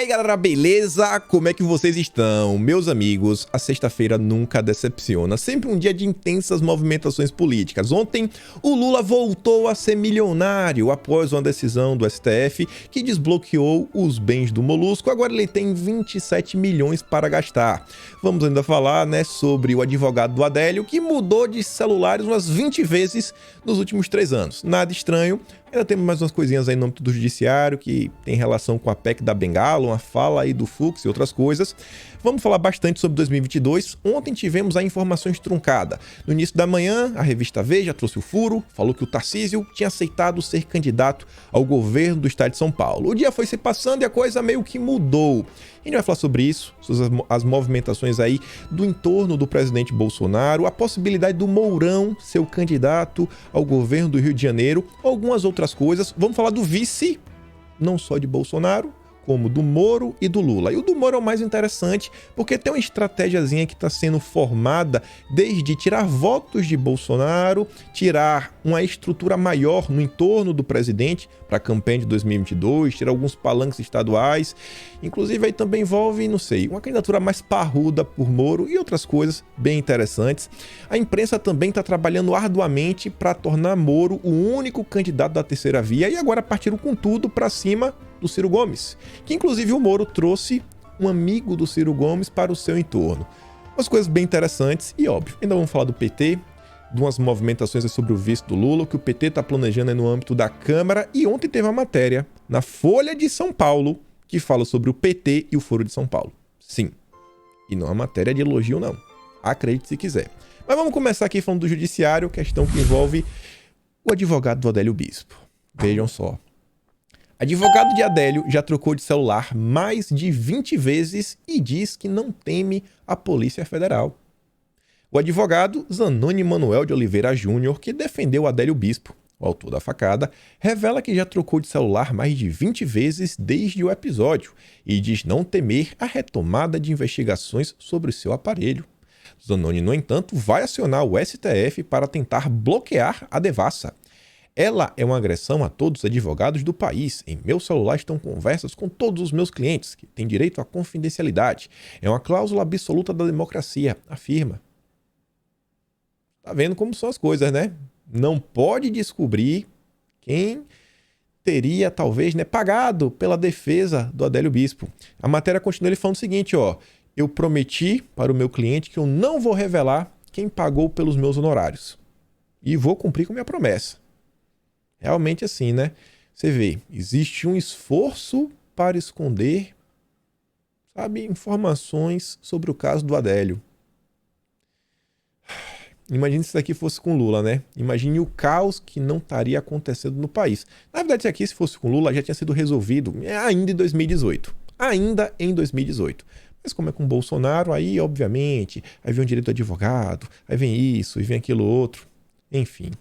Galera, beleza? Como é que vocês estão? Meus amigos, a sexta-feira nunca decepciona. Sempre um dia de intensas movimentações políticas. Ontem, o Lula voltou a ser milionário após uma decisão do STF que desbloqueou os bens do Molusco. Agora ele tem 27 milhões para gastar. Vamos ainda falar, sobre o advogado do Adélio, que mudou de celulares umas 20 vezes nos últimos 3 anos. Nada estranho. Ainda temos mais umas coisinhas aí no âmbito do judiciário que tem relação com a PEC da Bengala, uma fala aí do Fux e outras coisas. Vamos falar bastante sobre 2022. Ontem tivemos a informações truncada. No início da manhã, a revista Veja trouxe o furo, falou que o Tarcísio tinha aceitado ser candidato ao governo do estado de São Paulo. O dia foi se passando e a coisa meio que mudou. A gente vai falar sobre isso, sobre as movimentações aí do entorno do presidente Bolsonaro, a possibilidade do Mourão ser o candidato ao governo do Rio de Janeiro, algumas outras coisas. Vamos falar do vice, não só de Bolsonaro, como do Moro e do Lula. E o do Moro é o mais interessante, porque tem uma estratégiazinha que está sendo formada desde tirar votos de Bolsonaro, tirar uma estrutura maior no entorno do presidente para a campanha de 2022, tirar alguns palanques estaduais. Inclusive aí também envolve, uma candidatura mais parruda por Moro e outras coisas bem interessantes. A imprensa também está trabalhando arduamente para tornar Moro o único candidato da terceira via e agora partiram com tudo para cima do Ciro Gomes, que inclusive o Moro trouxe um amigo do Ciro Gomes para o seu entorno. Umas coisas bem interessantes e óbvio. Ainda vamos falar do PT, de umas movimentações sobre o vice do Lula, que o PT está planejando no âmbito da Câmara, e ontem teve uma matéria na Folha de São Paulo que fala sobre o PT e o Foro de São Paulo. Sim, e não é uma matéria de elogio não, acredite se quiser. Mas vamos começar aqui falando do judiciário, questão que envolve o advogado do Adélio Bispo. Vejam só. Advogado de Adélio já trocou de celular mais de 20 vezes e diz que não teme a Polícia Federal. O advogado Zanoni Manuel de Oliveira Júnior, que defendeu Adélio Bispo, o autor da facada, revela que já trocou de celular mais de 20 vezes desde o episódio e diz não temer a retomada de investigações sobre o seu aparelho. Zanoni, no entanto, vai acionar o STF para tentar bloquear a devassa. Ela é uma agressão a todos os advogados do país. Em meu celular estão conversas com todos os meus clientes, que têm direito à confidencialidade. É uma cláusula absoluta da democracia, afirma. Tá vendo como são as coisas, né? Não pode descobrir quem teria, talvez, pagado pela defesa do Adélio Bispo. A matéria continua ele falando o seguinte, eu prometi para o meu cliente que eu não vou revelar quem pagou pelos meus honorários. E vou cumprir com minha promessa. Realmente assim, Você vê, existe um esforço para esconder, informações sobre o caso do Adélio. Imagine se isso aqui fosse com Lula, Imagine o caos que não estaria acontecendo no país. Na verdade, isso aqui, se fosse com Lula, já tinha sido resolvido ainda em 2018. Ainda em 2018. Mas como é com Bolsonaro, aí, obviamente, aí vem o direito do advogado, aí vem isso, e vem aquilo outro. Enfim.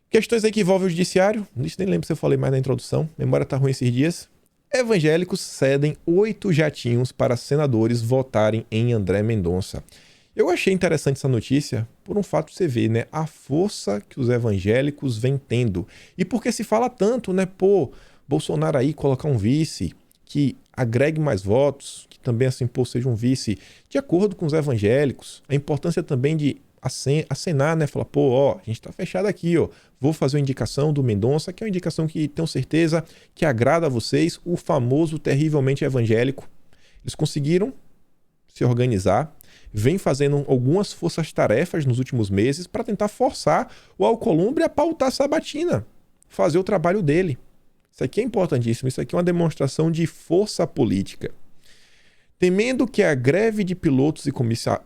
Questões aí que envolvem o judiciário, nem lembro se eu falei mais na introdução, memória tá ruim esses dias. Evangélicos cedem 8 jatinhos para senadores votarem em André Mendonça. Eu achei interessante essa notícia por um fato de você ver, a força que os evangélicos vêm tendo. E porque se fala tanto, Bolsonaro aí colocar um vice que agregue mais votos, que também assim, seja um vice de acordo com os evangélicos. A importância também de acenar, falar, a gente tá fechado aqui, vou fazer uma indicação do Mendonça, que é uma indicação que tenho certeza que agrada a vocês, o famoso terrivelmente evangélico. Eles conseguiram se organizar, vem fazendo algumas forças-tarefas nos últimos meses para tentar forçar o Alcolumbre a pautar a sabatina, fazer o trabalho dele. Isso aqui é importantíssimo, isso aqui é uma demonstração de força política. Temendo que a greve de pilotos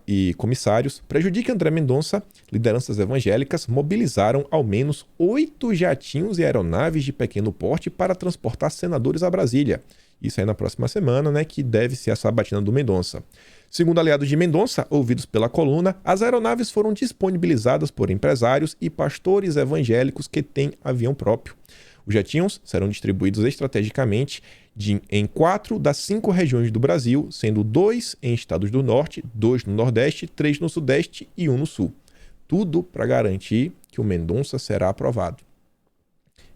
e comissários prejudique André Mendonça, lideranças evangélicas mobilizaram ao menos 8 jatinhos e aeronaves de pequeno porte para transportar senadores a Brasília. Isso aí na próxima semana, que deve ser a sabatina do Mendonça. Segundo aliados de Mendonça, ouvidos pela coluna, as aeronaves foram disponibilizadas por empresários e pastores evangélicos que têm avião próprio. Os jatinhos serão distribuídos estrategicamente em 4 das 5 regiões do Brasil, sendo 2 em estados do Norte, 2 no Nordeste, 3 no Sudeste e 1 no Sul. Tudo para garantir que o Mendonça será aprovado.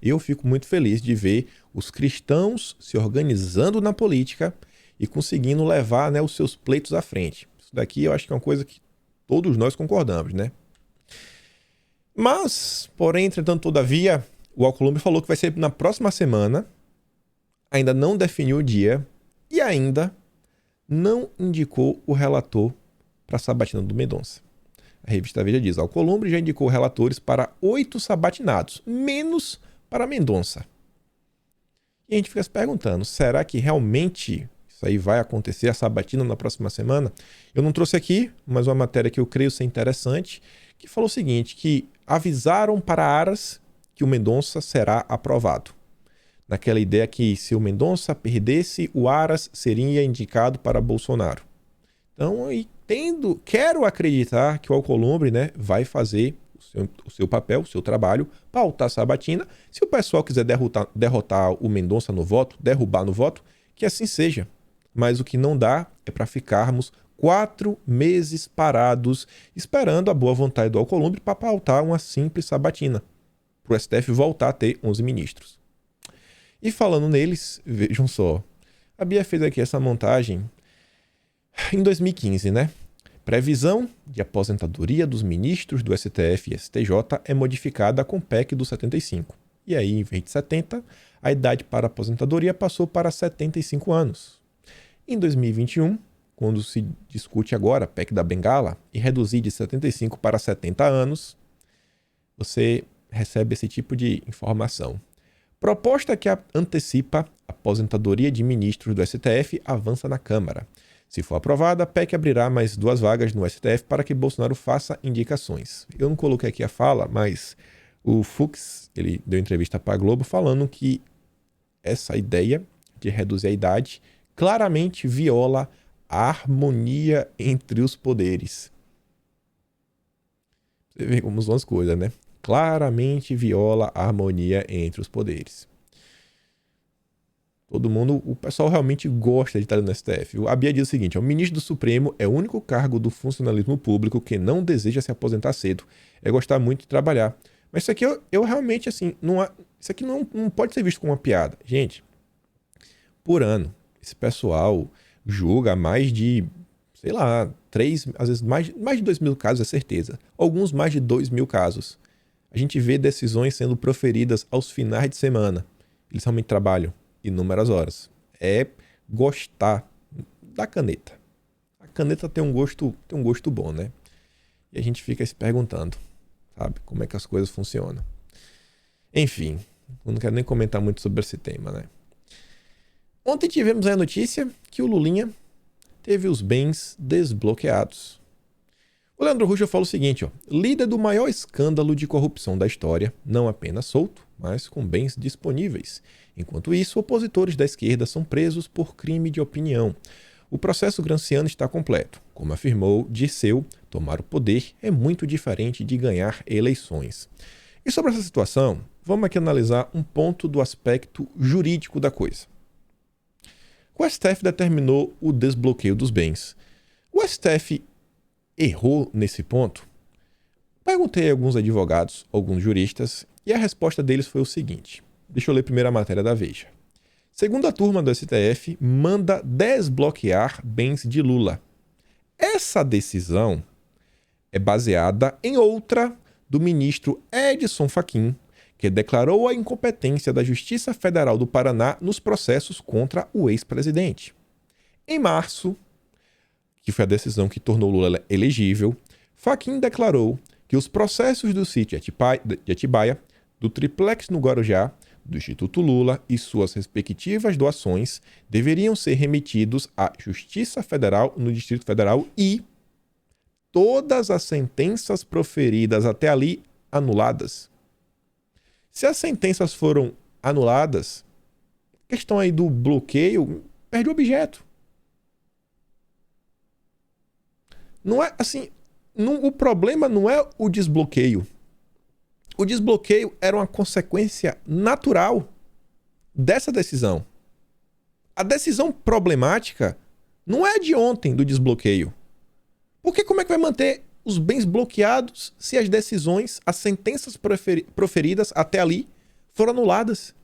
Eu fico muito feliz de ver os cristãos se organizando na política e conseguindo levar, né, os seus pleitos à frente. Isso daqui eu acho que é uma coisa que todos nós concordamos, né? Mas, porém, entretanto, todavia, o Alcolumbre falou que vai ser na próxima semana, ainda não definiu o dia e ainda não indicou o relator para a sabatina do Mendonça. A revista Veja diz: Alcolumbre já indicou relatores para 8 sabatinados, menos para Mendonça. E a gente fica se perguntando, será que realmente isso aí vai acontecer, a sabatina na próxima semana? Eu não trouxe aqui, mas uma matéria que eu creio ser interessante, que falou o seguinte, que avisaram para Aras que o Mendonça será aprovado. Naquela ideia que se o Mendonça perdesse, o Aras seria indicado para Bolsonaro. Então, quero acreditar que o Alcolumbre, né, vai fazer o seu papel, o seu trabalho, pautar a sabatina. Se o pessoal quiser derrotar o Mendonça no voto, derrubar no voto, que assim seja. Mas o que não dá é para ficarmos 4 meses parados esperando a boa vontade do Alcolumbre para pautar uma simples sabatina, para o STF voltar a ter 11 ministros. E falando neles, vejam só, a Bia fez aqui essa montagem em 2015, né? Previsão de aposentadoria dos ministros do STF e STJ é modificada com o PEC do 75. E aí, em vez de 70, a idade para aposentadoria passou para 75 anos. Em 2021, quando se discute agora a PEC da Bengala e reduzir de 75 para 70 anos, você recebe esse tipo de informação. Proposta que antecipa a aposentadoria de ministros do STF avança na Câmara. Se for aprovada, a PEC abrirá mais 2 vagas no STF para que Bolsonaro faça indicações. Eu não coloquei aqui a fala, mas o Fux, ele deu entrevista para a Globo falando que essa ideia de reduzir a idade claramente viola a harmonia entre os poderes. Você vê como são as coisas, né? Claramente viola a harmonia entre os poderes. O pessoal realmente gosta de estar no STF. A Bia diz o seguinte: o ministro do Supremo é o único cargo do funcionalismo público que não deseja se aposentar cedo. É gostar muito de trabalhar. Mas isso aqui eu realmente, assim, isso aqui não pode ser visto como uma piada. Gente, por ano, esse pessoal julga mais de, sei lá, 3, às vezes mais de 2 mil casos, é certeza. Alguns mais de 2 mil casos. A gente vê decisões sendo proferidas aos finais de semana. Eles realmente trabalham inúmeras horas. É gostar da caneta. A caneta tem um gosto bom, né? E a gente fica se perguntando, sabe, como é que as coisas funcionam. Enfim, eu não quero nem comentar muito sobre esse tema, né? Ontem tivemos a notícia que o Lulinha teve os bens desbloqueados. O Leandro Ruschel fala o seguinte, líder do maior escândalo de corrupção da história, não apenas solto, mas com bens disponíveis. Enquanto isso, opositores da esquerda são presos por crime de opinião. O processo granciano está completo. Como afirmou Dirceu, tomar o poder é muito diferente de ganhar eleições. E sobre essa situação, vamos aqui analisar um ponto do aspecto jurídico da coisa. O STF determinou o desbloqueio dos bens. O STF errou nesse ponto? Perguntei a alguns advogados, alguns juristas, e a resposta deles foi o seguinte. Deixa eu ler primeiro a matéria da Veja. Segunda turma do STF manda desbloquear bens de Lula. Essa decisão é baseada em outra do ministro Edson Fachin, que declarou a incompetência da Justiça Federal do Paraná nos processos contra o ex-presidente. Em março, que foi a decisão que tornou Lula elegível, Fachin declarou que os processos do sítio de Atibaia, do triplex no Guarujá, do Instituto Lula e suas respectivas doações deveriam ser remetidos à Justiça Federal no Distrito Federal e todas as sentenças proferidas até ali anuladas. Se as sentenças foram anuladas, a questão aí do bloqueio perde o objeto. Não é assim, o problema não é o desbloqueio. O desbloqueio era uma consequência natural dessa decisão. A decisão problemática não é de ontem do desbloqueio. Porque como é que vai manter os bens bloqueados se as decisões, as sentenças proferidas até ali foram anuladas?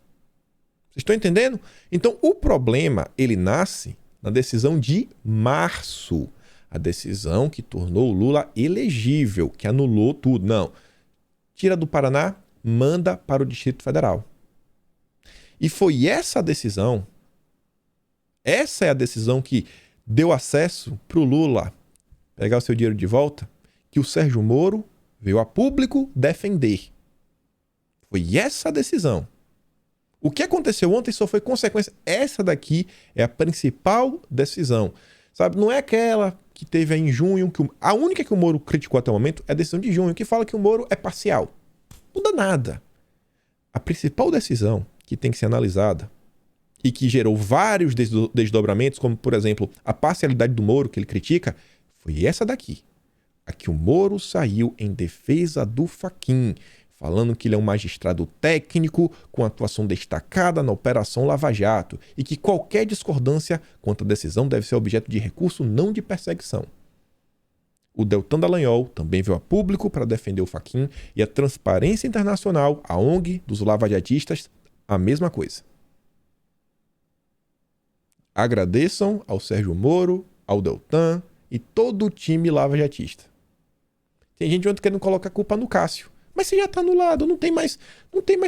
Vocês estão entendendo? Então, o problema, ele nasce na decisão de março. A decisão que tornou o Lula elegível, que anulou tudo. Não. Tira do Paraná, manda para o Distrito Federal. E foi essa decisão, essa é a decisão que deu acesso para o Lula pegar o seu dinheiro de volta, que o Sérgio Moro veio a público defender. Foi essa a decisão. O que aconteceu ontem só foi consequência. Essa daqui é a principal decisão. Sabe, não é aquela que teve aí em junho, a única que o Moro criticou até o momento é a decisão de junho, que fala que o Moro é parcial. Não muda nada. A principal decisão que tem que ser analisada e que gerou vários desdobramentos, como, por exemplo, a parcialidade do Moro, que ele critica, foi essa daqui. A que o Moro saiu em defesa do Fachin, falando que ele é um magistrado técnico com atuação destacada na Operação Lava Jato e que qualquer discordância quanto à decisão deve ser objeto de recurso, não de perseguição. O Deltan Dallagnol também veio a público para defender o Fachin e a Transparência Internacional, a ONG dos lavajatistas, a mesma coisa. Agradeçam ao Sérgio Moro, ao Deltan e todo o time lavajatista. Tem gente ontem querendo colocar a culpa no Cássio. Mas você já está anulado, não tem mais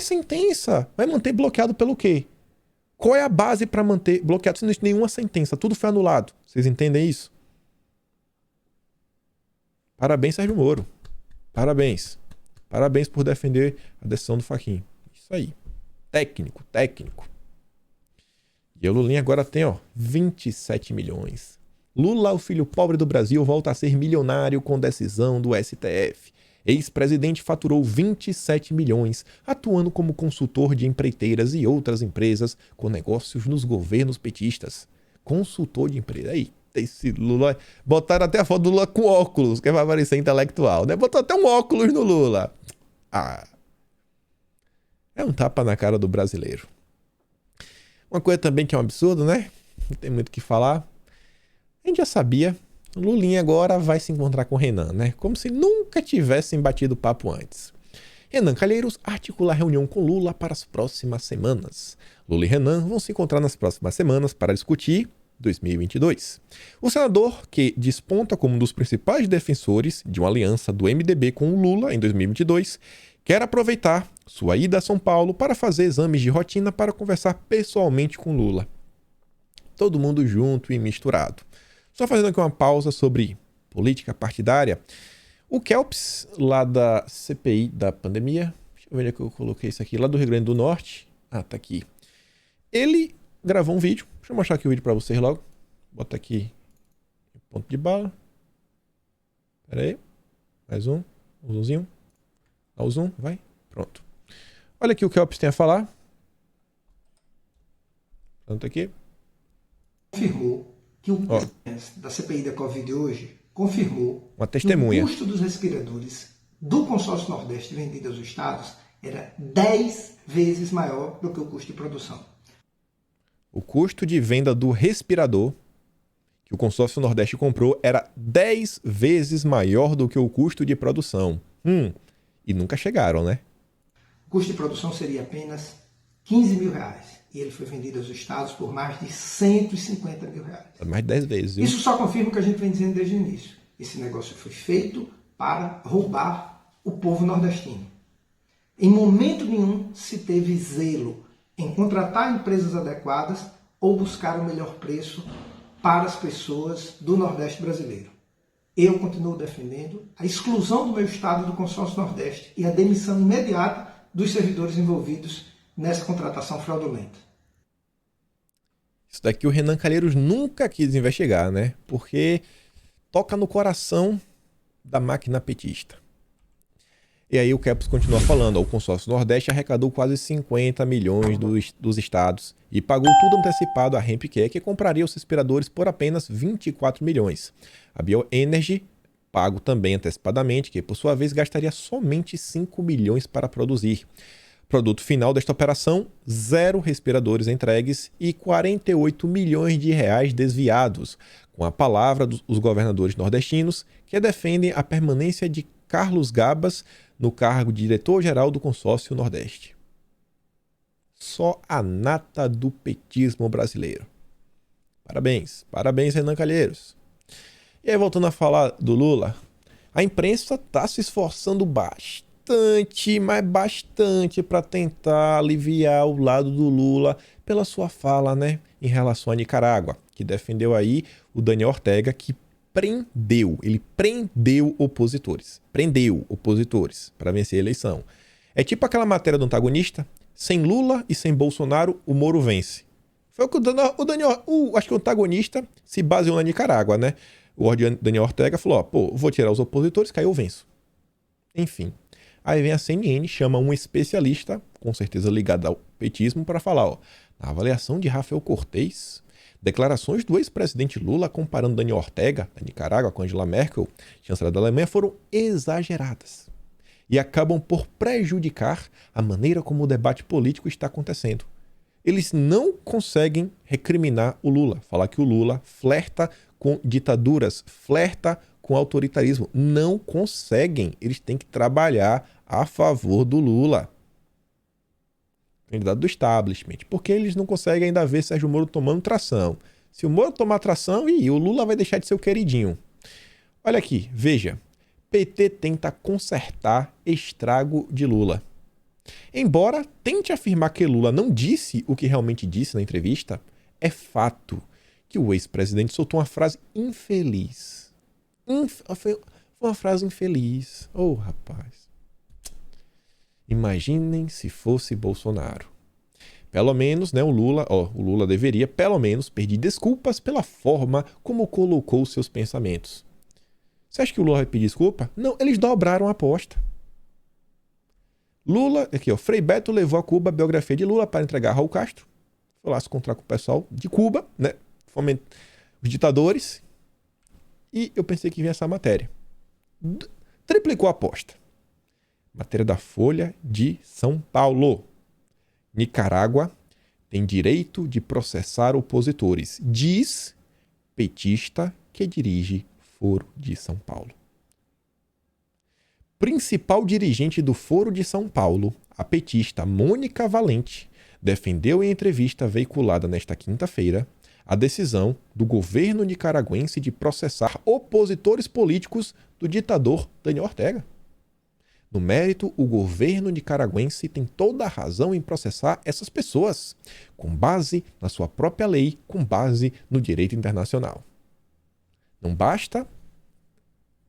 sentença. Vai manter bloqueado pelo quê? Qual é a base para manter bloqueado se não existe nenhuma sentença? Tudo foi anulado. Vocês entendem isso? Parabéns, Sérgio Moro. Parabéns. Parabéns por defender a decisão do Fachin. Isso aí. Técnico. E o Lulinha agora tem, 27 milhões. Lula, o filho pobre do Brasil, volta a ser milionário com decisão do STF. Ex-presidente faturou 27 milhões, atuando como consultor de empreiteiras e outras empresas com negócios nos governos petistas. Consultor de empresa. Aí, esse Lula... Botaram até a foto do Lula com óculos, que vai parecer intelectual, né? Botou até um óculos no Lula. É um tapa na cara do brasileiro. Uma coisa também que é um absurdo, né? Não tem muito o que falar. A gente já sabia... O Lulinha agora vai se encontrar com o Renan, né? Como se nunca tivessem batido papo antes. Renan Calheiros articula reunião com Lula para as próximas semanas. Lula e Renan vão se encontrar nas próximas semanas para discutir 2022. O senador, que desponta como um dos principais defensores de uma aliança do MDB com o Lula em 2022, quer aproveitar sua ida a São Paulo para fazer exames de rotina para conversar pessoalmente com Lula. Todo mundo junto e misturado. Só fazendo aqui uma pausa sobre política partidária. O Kelps, lá da CPI da pandemia, deixa eu ver onde é que eu coloquei isso aqui, lá do Rio Grande do Norte. Tá aqui. Ele gravou um vídeo, deixa eu mostrar aqui o vídeo para vocês logo. Bota aqui ponto de bala. Pera aí. Mais um zoomzinho. Dá o zoom, vai. Pronto. Olha aqui o que o Kelps tem a falar. Pronto aqui. Confirmou que o da CPI da Covid hoje confirmou uma testemunha. Que o custo dos respiradores do consórcio Nordeste vendido aos estados era 10 vezes maior do que o custo de produção. O custo de venda do respirador que o consórcio Nordeste comprou era 10 vezes maior do que o custo de produção. E nunca chegaram, né? O custo de produção seria apenas 15 mil reais. E ele foi vendido aos estados por mais de 150 mil reais. Mais de 10 vezes. Viu? Isso só confirma o que a gente vem dizendo desde o início. Esse negócio foi feito para roubar o povo nordestino. Em momento nenhum se teve zelo em contratar empresas adequadas ou buscar o melhor preço para as pessoas do Nordeste brasileiro. Eu continuo defendendo a exclusão do meu estado do consórcio Nordeste e a demissão imediata dos servidores envolvidos nessa contratação fraudulenta. Isso daqui o Renan Calheiros nunca quis investigar, né? Porque toca no coração da máquina petista. E aí o Kelps continua falando, o consórcio Nordeste arrecadou quase 50 milhões dos estados e pagou tudo antecipado à Rempcare, que compraria os respiradores por apenas 24 milhões. A Bioenergy, pago também antecipadamente, que por sua vez gastaria somente 5 milhões para produzir. Produto final desta operação, 0 respiradores entregues e 48 milhões de reais desviados, com a palavra dos governadores nordestinos que defendem a permanência de Carlos Gabas no cargo de diretor-geral do consórcio Nordeste. Só a nata do petismo brasileiro. Parabéns, parabéns, Renan Calheiros. E aí, voltando a falar do Lula, a imprensa está se esforçando bastante, mas bastante, para tentar aliviar o lado do Lula pela sua fala, né, em relação à Nicarágua, que defendeu aí o Daniel Ortega, que ele prendeu opositores para vencer a eleição. É tipo aquela matéria do antagonista, sem Lula e sem Bolsonaro, o Moro vence. Foi o que acho que o antagonista se baseou na Nicarágua, né? O Daniel Ortega falou, pô, vou tirar os opositores, que aí eu venço. Enfim. Aí vem a CNN, chama um especialista, com certeza ligado ao petismo, para falar, na avaliação de Rafael Cortez, declarações do ex-presidente Lula comparando Daniel Ortega, da Nicarágua, com Angela Merkel, chanceler da Alemanha, foram exageradas e acabam por prejudicar a maneira como o debate político está acontecendo. Eles não conseguem recriminar o Lula, falar que o Lula flerta com ditaduras, flerta com autoritarismo. Não conseguem. Eles têm que trabalhar a favor do Lula, candidato do establishment, porque eles não conseguem ainda ver Sérgio Moro tomando tração. Se o Moro tomar tração, o Lula vai deixar de ser o queridinho. Olha aqui, veja. PT tenta consertar estrago de Lula. Embora tente afirmar que Lula não disse o que realmente disse na entrevista, é fato que o ex-presidente soltou uma frase infeliz. Foi uma frase infeliz. Oh, rapaz. Imaginem se fosse Bolsonaro. Pelo menos, né, o Lula deveria, pelo menos, pedir desculpas pela forma como colocou seus pensamentos. Você acha que o Lula vai pedir desculpa? Não, eles dobraram a aposta. Lula, aqui Frei Beto levou a Cuba a biografia de Lula para entregar a Raul Castro. Foi lá se encontrar com o pessoal de Cuba, né? Os ditadores. E eu pensei que vinha essa matéria. Triplicou a aposta. Matéria da Folha de São Paulo. Nicarágua tem direito de processar opositores, diz petista que dirige Foro de São Paulo. Principal dirigente do Foro de São Paulo, a petista Mônica Valente, defendeu em entrevista veiculada nesta quinta-feira a decisão do governo nicaragüense de processar opositores políticos do ditador Daniel Ortega. No mérito, o governo nicaragüense tem toda a razão em processar essas pessoas, com base na sua própria lei, com base no direito internacional. Não basta,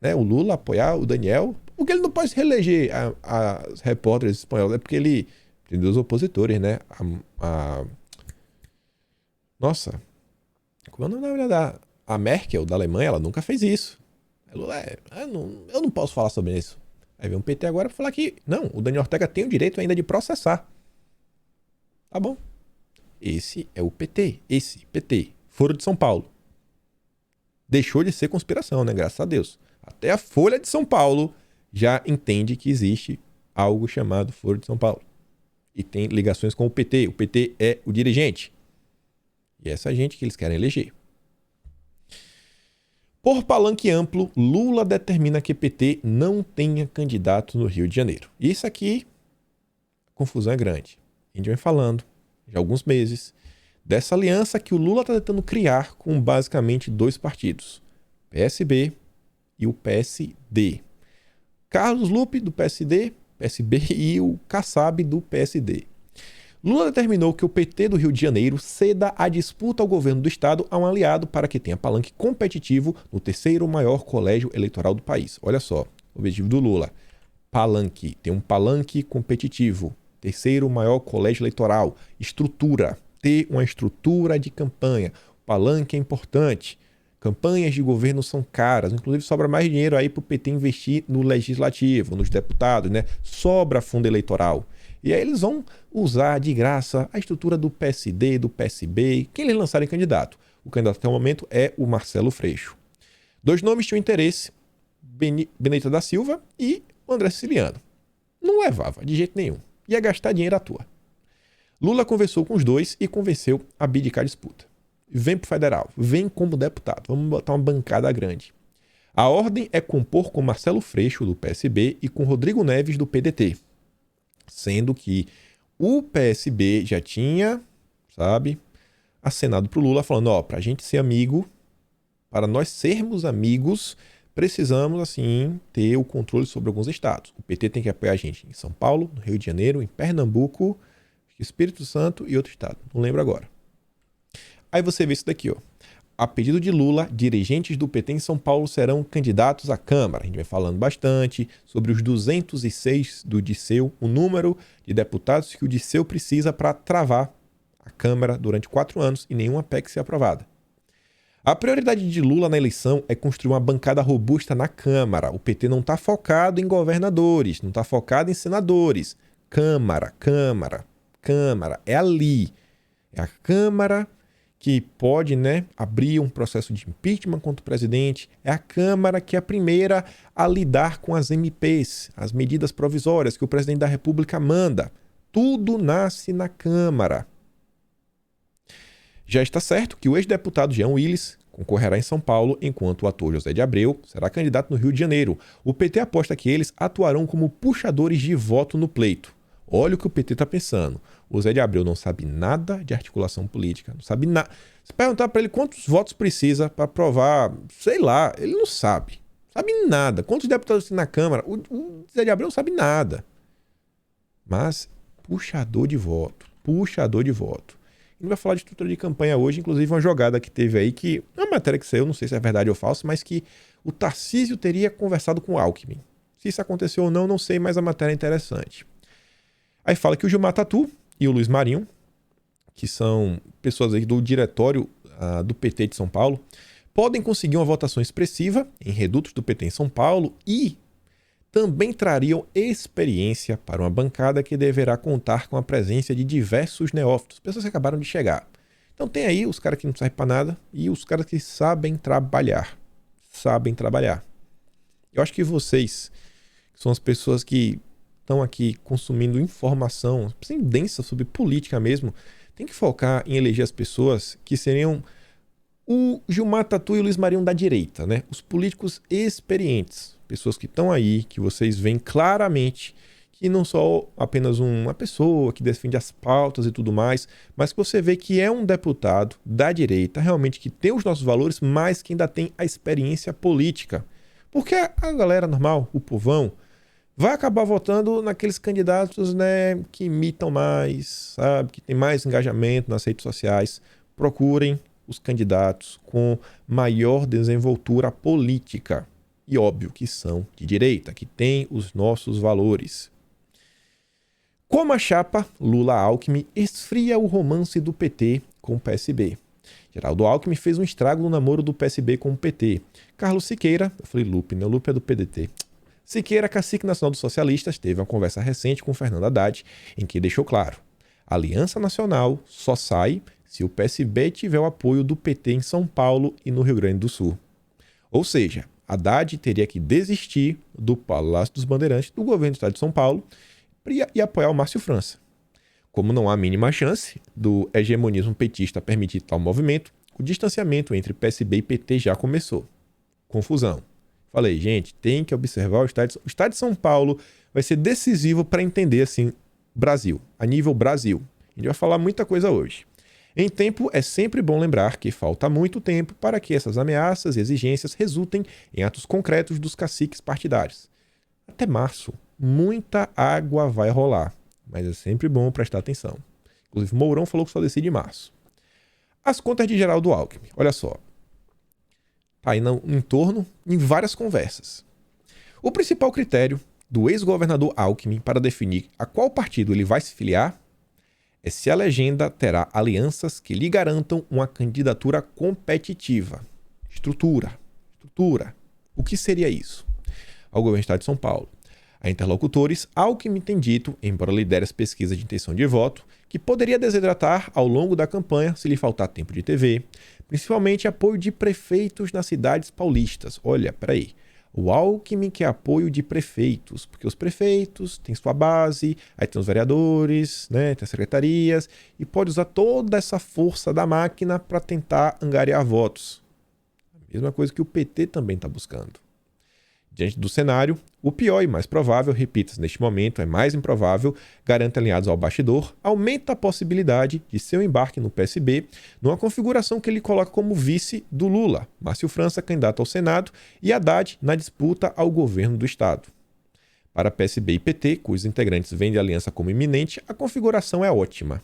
né, o Lula apoiar o Daniel, porque ele não pode se reeleger as repórteres espanholas, é porque ele tem dois opositores, né? Nossa, como é o nome a Merkel, da Alemanha, ela nunca fez isso. Eu não posso falar sobre isso. Aí vem um PT agora para falar que, não, o Daniel Ortega tem o direito ainda de processar. Tá bom. Esse é o PT. Foro de São Paulo. Deixou de ser conspiração, né? Graças a Deus. Até a Folha de São Paulo já entende que existe algo chamado Foro de São Paulo. E tem ligações com o PT. O PT é o dirigente. E é essa gente que eles querem eleger. Por palanque amplo, Lula determina que PT não tenha candidato no Rio de Janeiro. Isso aqui, a confusão é grande. A gente vem falando, já há alguns meses, dessa aliança que o Lula está tentando criar com basicamente dois partidos, PSB e o PSD. Carlos Lupe, do PSB e o Kassab, do PSD. Lula determinou que o PT do Rio de Janeiro ceda a disputa ao governo do estado a um aliado para que tenha palanque competitivo no terceiro maior colégio eleitoral do país. Olha só, o objetivo do Lula. Palanque, tem um palanque competitivo. Terceiro maior colégio eleitoral. Estrutura, ter uma estrutura de campanha. O palanque é importante. Campanhas de governo são caras. Inclusive sobra mais dinheiro aí para o PT investir no legislativo, nos deputados, né? Sobra fundo eleitoral. E aí eles vão usar de graça a estrutura do PSD, do PSB, quem eles lançarem candidato. O candidato até o momento é o Marcelo Freixo. Dois nomes tinham interesse, Benedita da Silva e o André Siciliano. Não levava, de jeito nenhum. Ia gastar dinheiro à toa. Lula conversou com os dois e convenceu a abdicar a disputa. Vem pro federal, vem como deputado, vamos botar uma bancada grande. A ordem é compor com Marcelo Freixo, do PSB, e com Rodrigo Neves, do PDT. Sendo que O PSB já tinha, sabe, acenado pro Lula falando, ó, pra gente ser amigo, para nós sermos amigos, precisamos, assim, ter o controle sobre alguns estados. O PT tem que apoiar a gente em São Paulo, no Rio de Janeiro, em Pernambuco, Espírito Santo e outro estado. Não lembro agora. Aí você vê isso daqui, ó. A pedido de Lula, dirigentes do PT em São Paulo serão candidatos à Câmara. A gente vai falando bastante sobre os 206 do Disseu, o número de deputados que o Disseu precisa para travar a Câmara durante 4 anos e nenhuma PEC ser aprovada. A prioridade de Lula na eleição é construir uma bancada robusta na Câmara. O PT não está focado em governadores, não está focado em senadores. Câmara. É ali. É a Câmara que pode, abrir um processo de impeachment contra o presidente. É a Câmara que é a primeira a lidar com as MPs, as medidas provisórias que o presidente da República manda. Tudo nasce na Câmara. Já está certo que o ex-deputado Jean Willis concorrerá em São Paulo, enquanto o ator José de Abreu será candidato no Rio de Janeiro. O PT aposta que eles atuarão como puxadores de voto no pleito. Olha o que o PT está pensando. O Zé de Abreu não sabe nada de articulação política, não sabe nada. Se perguntar para ele quantos votos precisa para aprovar, sei lá, ele não sabe. Sabe nada. Quantos deputados tem na Câmara? O Zé de Abreu não sabe nada. Mas puxador de voto. A gente vai falar de estrutura de campanha hoje, inclusive uma jogada que teve aí, que é uma matéria que saiu, não sei se é verdade ou falso, mas que o Tarcísio teria conversado com o Alckmin. Se isso aconteceu ou não, não sei, mas a matéria é interessante. Aí fala que o Gilmar Tatu e o Luiz Marinho, que são pessoas aí do diretório do PT de São Paulo, podem conseguir uma votação expressiva em redutos do PT em São Paulo e também trariam experiência para uma bancada que deverá contar com a presença de diversos neófitos, pessoas que acabaram de chegar. Então tem aí os caras que não servem para nada e os caras que sabem trabalhar. Eu acho que vocês, que são as pessoas que estão aqui consumindo informação assim, densa sobre política mesmo, tem que focar em eleger as pessoas que seriam o Gilmar Tatu e o Luiz Marinho da direita, Os políticos experientes, pessoas que estão aí, que vocês veem claramente que não só apenas uma pessoa que defende as pautas e tudo mais, mas que você vê que é um deputado da direita, realmente que tem os nossos valores, mas que ainda tem a experiência política. Porque a galera normal, o povão, vai acabar votando naqueles candidatos que imitam mais, sabe? Que tem mais engajamento nas redes sociais. Procurem os candidatos com maior desenvoltura política. E óbvio que são de direita, que têm os nossos valores. Como a chapa Lula-Alckmin esfria o romance do PT com o PSB. Geraldo Alckmin fez um estrago no namoro do PSB com o PT. Carlos Siqueira, eu falei Lupe, né? Lupe é do PDT. Siqueira, cacique nacional dos socialistas, teve uma conversa recente com Fernando Haddad, em que deixou claro: a Aliança Nacional só sai se o PSB tiver o apoio do PT em São Paulo e no Rio Grande do Sul. Ou seja, Haddad teria que desistir do Palácio dos Bandeirantes, do governo do estado de São Paulo, e apoiar o Márcio França. Como não há mínima chance do hegemonismo petista permitir tal movimento, o distanciamento entre PSB e PT já começou. Confusão. Falei, gente, tem que observar o estado de São Paulo vai ser decisivo para entender, assim, Brasil, a nível Brasil. A gente vai falar muita coisa hoje. Em tempo, é sempre bom lembrar que falta muito tempo para que essas ameaças e exigências resultem em atos concretos dos caciques partidários. Até março, muita água vai rolar, mas é sempre bom prestar atenção. Inclusive, Mourão falou que só decide em março. As contas de Geraldo Alckmin, olha só. Tá aí no entorno, em várias conversas. O principal critério do ex-governador Alckmin para definir a qual partido ele vai se filiar é se a legenda terá alianças que lhe garantam uma candidatura competitiva. Estrutura. O que seria isso? Ao governo do estado de São Paulo. A interlocutores, Alckmin tem dito, embora lidere as pesquisas de intenção de voto, que poderia desidratar ao longo da campanha se lhe faltar tempo de TV, principalmente apoio de prefeitos nas cidades paulistas. Olha, peraí. O Alckmin quer apoio de prefeitos, porque os prefeitos têm sua base, aí tem os vereadores, tem as secretarias, e pode usar toda essa força da máquina para tentar angariar votos. A mesma coisa que o PT também está buscando. Diante do cenário, o pior e mais provável, repita-se neste momento, é mais improvável, garante aliados ao bastidor, aumenta a possibilidade de seu embarque no PSB, numa configuração que ele coloca como vice do Lula, Márcio França, candidato ao Senado, e Haddad na disputa ao governo do Estado. Para PSB e PT, cujos integrantes vêm de aliança como iminente, a configuração é ótima.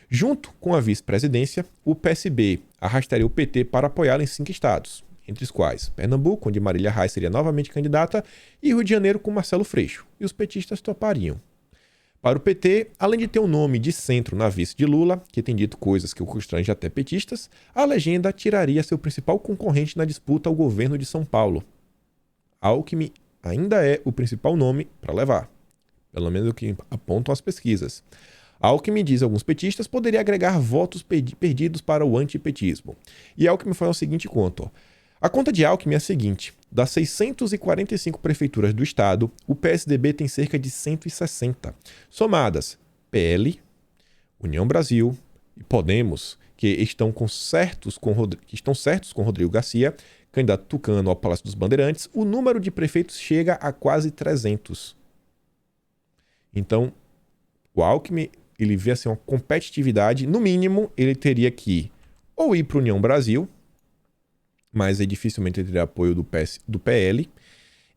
Junto com a vice-presidência, o PSB arrastaria o PT para apoiá-lo em 5 estados, entre os quais Pernambuco, onde Marília Reis seria novamente candidata, e Rio de Janeiro com Marcelo Freixo, e os petistas topariam. Para o PT, além de ter um nome de centro na vice de Lula, que tem dito coisas que o constrange até petistas, a legenda tiraria seu principal concorrente na disputa ao governo de São Paulo. Alckmin ainda é o principal nome para levar, pelo menos o que apontam as pesquisas. Alckmin, diz alguns petistas, poderia agregar votos perdidos para o antipetismo. E Alckmin faz o seguinte conto. A conta de Alckmin é a seguinte: das 645 prefeituras do estado, o PSDB tem cerca de 160, somadas PL, União Brasil e Podemos, que estão certos com Rodrigo Garcia, candidato tucano ao Palácio dos Bandeirantes. O número de prefeitos chega a quase 300. Então, o Alckmin, ele vê assim, uma competitividade. No mínimo, ele teria que ou ir para a União Brasil, mas aí dificilmente ele teria apoio do PL.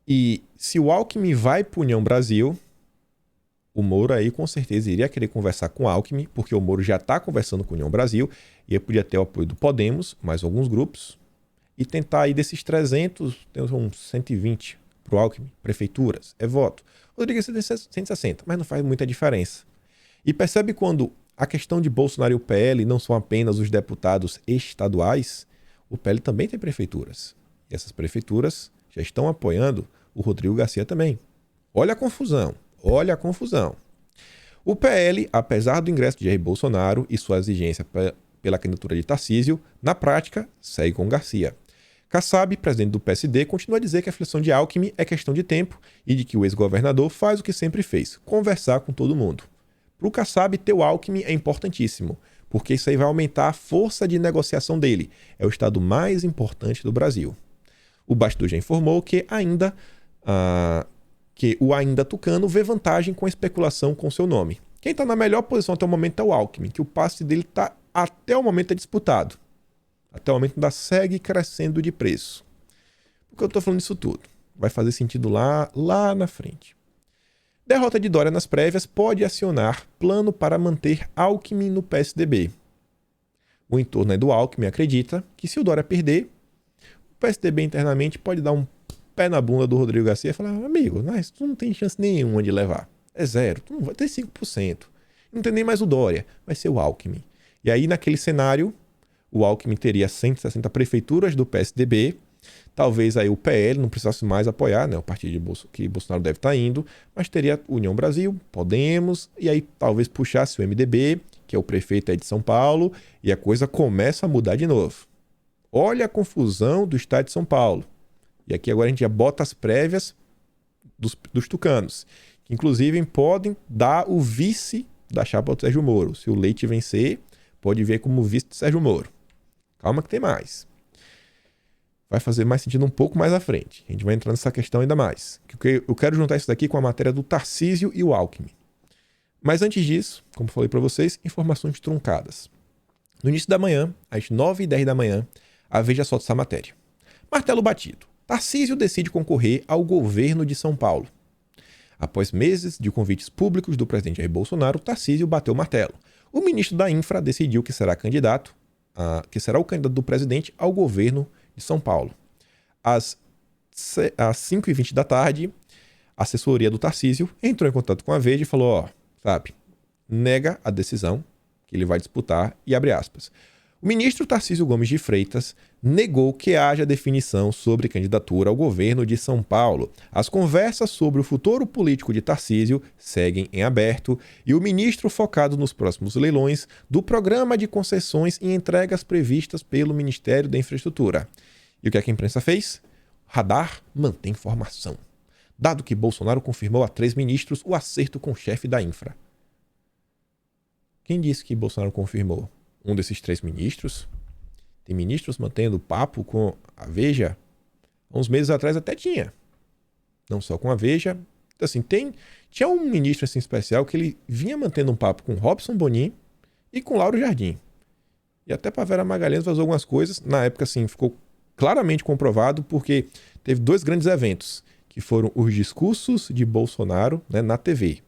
E se o Alckmin vai para a União Brasil, o Moro aí com certeza iria querer conversar com o Alckmin, porque o Moro já está conversando com a União Brasil, e aí podia ter o apoio do Podemos, mais alguns grupos, e tentar aí desses 300, tem uns 120 para o Alckmin, prefeituras, é voto. Rodrigo tem 160, mas não faz muita diferença. E percebe quando a questão de Bolsonaro e o PL não são apenas os deputados estaduais, o PL também tem prefeituras. E essas prefeituras já estão apoiando o Rodrigo Garcia também. Olha a confusão, olha a confusão. O PL, apesar do ingresso de Jair Bolsonaro e sua exigência pela candidatura de Tarcísio, na prática, segue com Garcia. Kassab, presidente do PSD, continua a dizer que a filiação de Alckmin é questão de tempo e de que o ex-governador faz o que sempre fez, conversar com todo mundo. Para o Kassab, ter o Alckmin é importantíssimo, porque isso aí vai aumentar a força de negociação dele. É o estado mais importante do Brasil. O bastidor já informou que o ainda tucano vê vantagem com a especulação com seu nome. Quem está na melhor posição até o momento é o Alckmin, que o passe dele está até o momento disputado. Até o momento ainda segue crescendo de preço. Por que eu estou falando isso tudo? Vai fazer sentido lá na frente. Derrota de Dória nas prévias pode acionar plano para manter Alckmin no PSDB. O entorno do Alckmin acredita que se o Dória perder, o PSDB internamente pode dar um pé na bunda do Rodrigo Garcia e falar: amigo, tu não tem chance nenhuma de levar. É zero, tu não vai ter 5%. Não tem nem mais o Dória, vai ser o Alckmin. E aí, naquele cenário, o Alckmin teria 160 prefeituras do PSDB. Talvez aí o PL não precisasse mais apoiar, né, o partido que Bolsonaro deve estar indo, mas teria União Brasil, Podemos, e aí talvez puxasse o MDB, que é o prefeito aí de São Paulo, e a coisa começa a mudar de novo. Olha a confusão do estado de São Paulo. E aqui agora a gente já bota as prévias dos tucanos, que inclusive podem dar o vice da chapa do Sérgio Moro. Se o Leite vencer, pode ver como vice de Sérgio Moro. Calma que tem mais. Vai fazer mais sentido um pouco mais à frente. A gente vai entrar nessa questão ainda mais. Eu quero juntar isso daqui com a matéria do Tarcísio e o Alckmin. Mas antes disso, como falei para vocês, informações truncadas. No início da manhã, às 9h10 da manhã, a Veja solta essa matéria. Martelo batido. Tarcísio decide concorrer ao governo de São Paulo. Após meses de convites públicos do presidente Jair Bolsonaro, Tarcísio bateu o martelo. O ministro da Infra decidiu que será o candidato do presidente ao governo de São Paulo. Às 5h20 da tarde, a assessoria do Tarcísio entrou em contato com a Veja e falou, nega a decisão que ele vai disputar e abre aspas. O ministro Tarcísio Gomes de Freitas negou que haja definição sobre candidatura ao governo de São Paulo. As conversas sobre o futuro político de Tarcísio seguem em aberto e o ministro focado nos próximos leilões do programa de concessões e entregas previstas pelo Ministério da Infraestrutura. E o que é que a imprensa fez? Radar mantém informação. Dado que Bolsonaro confirmou a 3 ministros o acerto com o chefe da Infra. Quem disse que Bolsonaro confirmou? Um desses 3 ministros? Tem ministros mantendo papo com a Veja? Há uns meses atrás até tinha. não só com a Veja. Assim, tinha um ministro assim, especial que ele vinha mantendo um papo com Robson Bonin e com Lauro Jardim. E até para Vera Magalhães vazou algumas coisas. Na época, assim, ficou claramente comprovado porque teve 2 grandes eventos, que foram os discursos de Bolsonaro, né, na TV.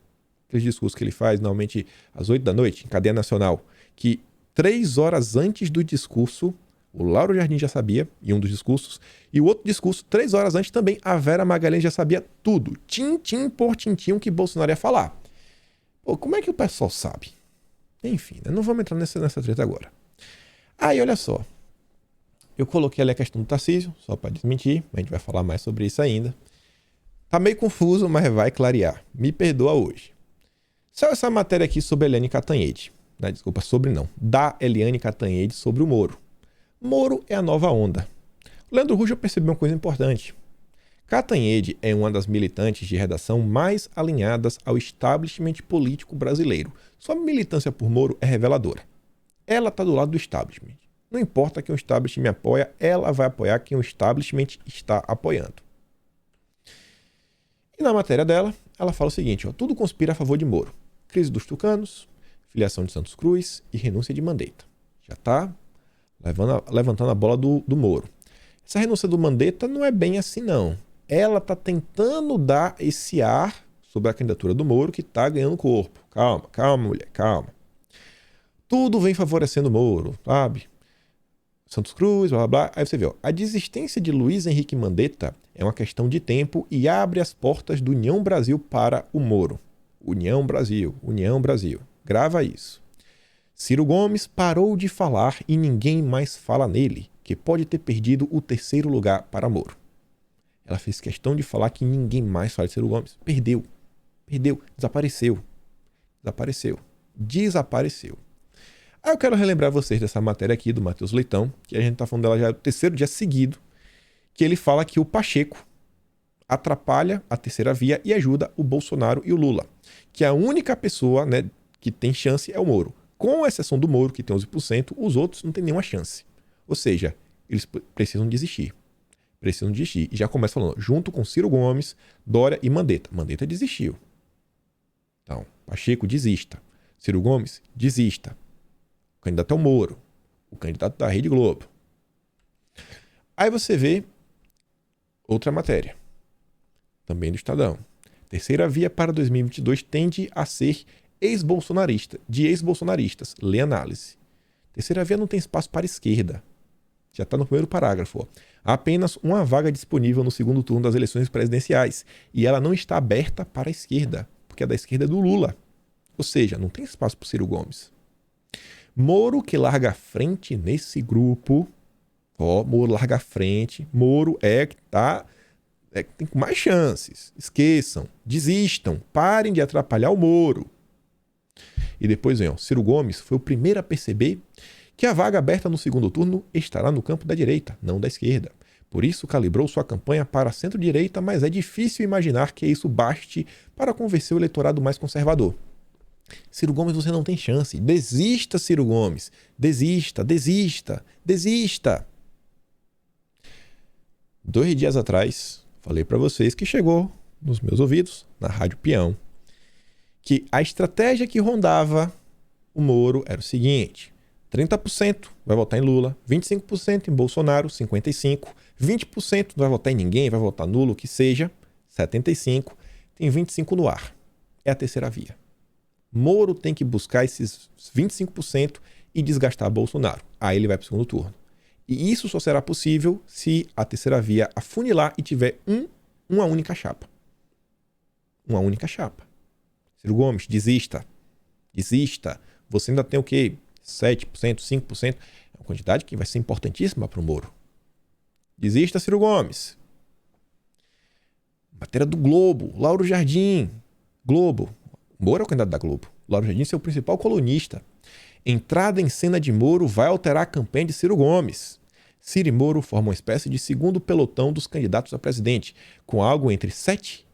Aqueles discursos que ele faz normalmente às 8 da noite, em cadeia nacional, que 3 horas antes do discurso, o Lauro Jardim já sabia, em um dos discursos, e o outro discurso, 3 horas antes também, a Vera Magalhães já sabia tudo, tintim por tintim, o que Bolsonaro ia falar. Pô, como é que o pessoal sabe? Enfim, né, não vamos entrar nessa treta agora. Aí, olha só. Eu coloquei ali a questão do Tarcísio, só para desmentir, a gente vai falar mais sobre isso ainda. Tá meio confuso, mas vai clarear. Me perdoa hoje. Saiu essa matéria aqui sobre a Eliane Cantanhede. Né? Desculpa, sobre não. Da Eliane Cantanhede sobre o Moro. Moro é a nova onda. O Leandro Russo percebeu uma coisa importante. Cantanhede é uma das militantes de redação mais alinhadas ao establishment político brasileiro. Sua militância por Moro é reveladora. Ela está do lado do establishment. Não importa quem o establishment apoia, ela vai apoiar quem o establishment está apoiando. E na matéria dela, ela fala o seguinte, ó, tudo conspira a favor de Moro. Crise dos tucanos, filiação de Santos Cruz e renúncia de Mandetta. Já está levantando a bola do Moro. Essa renúncia do Mandetta não é bem assim, não. Ela está tentando dar esse ar sobre a candidatura do Moro que está ganhando corpo. Calma, calma, mulher, calma. Tudo vem favorecendo o Moro, sabe? Santos Cruz, blá, blá, blá. Aí você vê, ó, a desistência de Luiz Henrique Mandetta é uma questão de tempo e abre as portas do União Brasil para o Moro. União Brasil, União Brasil. Grava isso. Ciro Gomes parou de falar e ninguém mais fala nele, que pode ter perdido o 3º lugar para Moro. Ela fez questão de falar que ninguém mais fala de Ciro Gomes. Perdeu. Desapareceu. Aí eu quero relembrar vocês dessa matéria aqui do Matheus Leitão, que a gente está falando dela já no 3º dia seguido, que ele fala que o Pacheco atrapalha a terceira via e ajuda o Bolsonaro e o Lula. Que a única pessoa, né, que tem chance é o Moro. Com exceção do Moro, que tem 11%, os outros não têm nenhuma chance. Ou seja, eles precisam desistir. E já começa falando, junto com Ciro Gomes, Dória e Mandetta. Mandetta desistiu. Então, Pacheco, desista. Ciro Gomes, desista. O candidato é o Moro. O candidato da Rede Globo. Aí você vê outra matéria. Também do Estadão. Terceira via para 2022 tende a ser de ex-bolsonaristas. Lê análise. Terceira via não tem espaço para a esquerda. Já está no primeiro parágrafo. Ó. Há apenas uma vaga disponível no segundo turno das eleições presidenciais. E ela não está aberta para a esquerda. Porque a da esquerda é do Lula. Ou seja, não tem espaço para o Ciro Gomes. Moro que larga a frente nesse grupo. Ó, Moro larga a frente. Moro tem mais chances. Esqueçam. Desistam. Parem de atrapalhar o Moro. E depois vem, ó, Ciro Gomes foi o primeiro a perceber que a vaga aberta no segundo turno estará no campo da direita, não da esquerda. Por isso calibrou sua campanha para a centro-direita, mas é difícil imaginar que isso baste para convencer o eleitorado mais conservador. Ciro Gomes, você não tem chance. Desista, Ciro Gomes. Desista. 2 dias atrás, falei para vocês que chegou nos meus ouvidos, na Rádio Peão, que a estratégia que rondava o Moro era o seguinte: 30% vai votar em Lula, 25% em Bolsonaro, 55%, 20% não vai votar em ninguém, vai votar nulo, o que seja, 75%, tem 25% no ar. É a terceira via. Moro tem que buscar esses 25% e desgastar Bolsonaro. Aí ele vai para o segundo turno. E isso só será possível se a terceira via afunilar e tiver uma única chapa. Uma única chapa. Ciro Gomes, desista. Você ainda tem o quê? 7%, 5%. É uma quantidade que vai ser importantíssima para o Moro. Desista, Ciro Gomes. Matéria do Globo. Lauro Jardim. Globo. Moro é o candidato da Globo. Lauro Jardim é seu principal colunista. Entrada em cena de Moro vai alterar a campanha de Ciro Gomes. Ciro e Moro formam uma espécie de segundo pelotão dos candidatos a presidente, com algo entre 7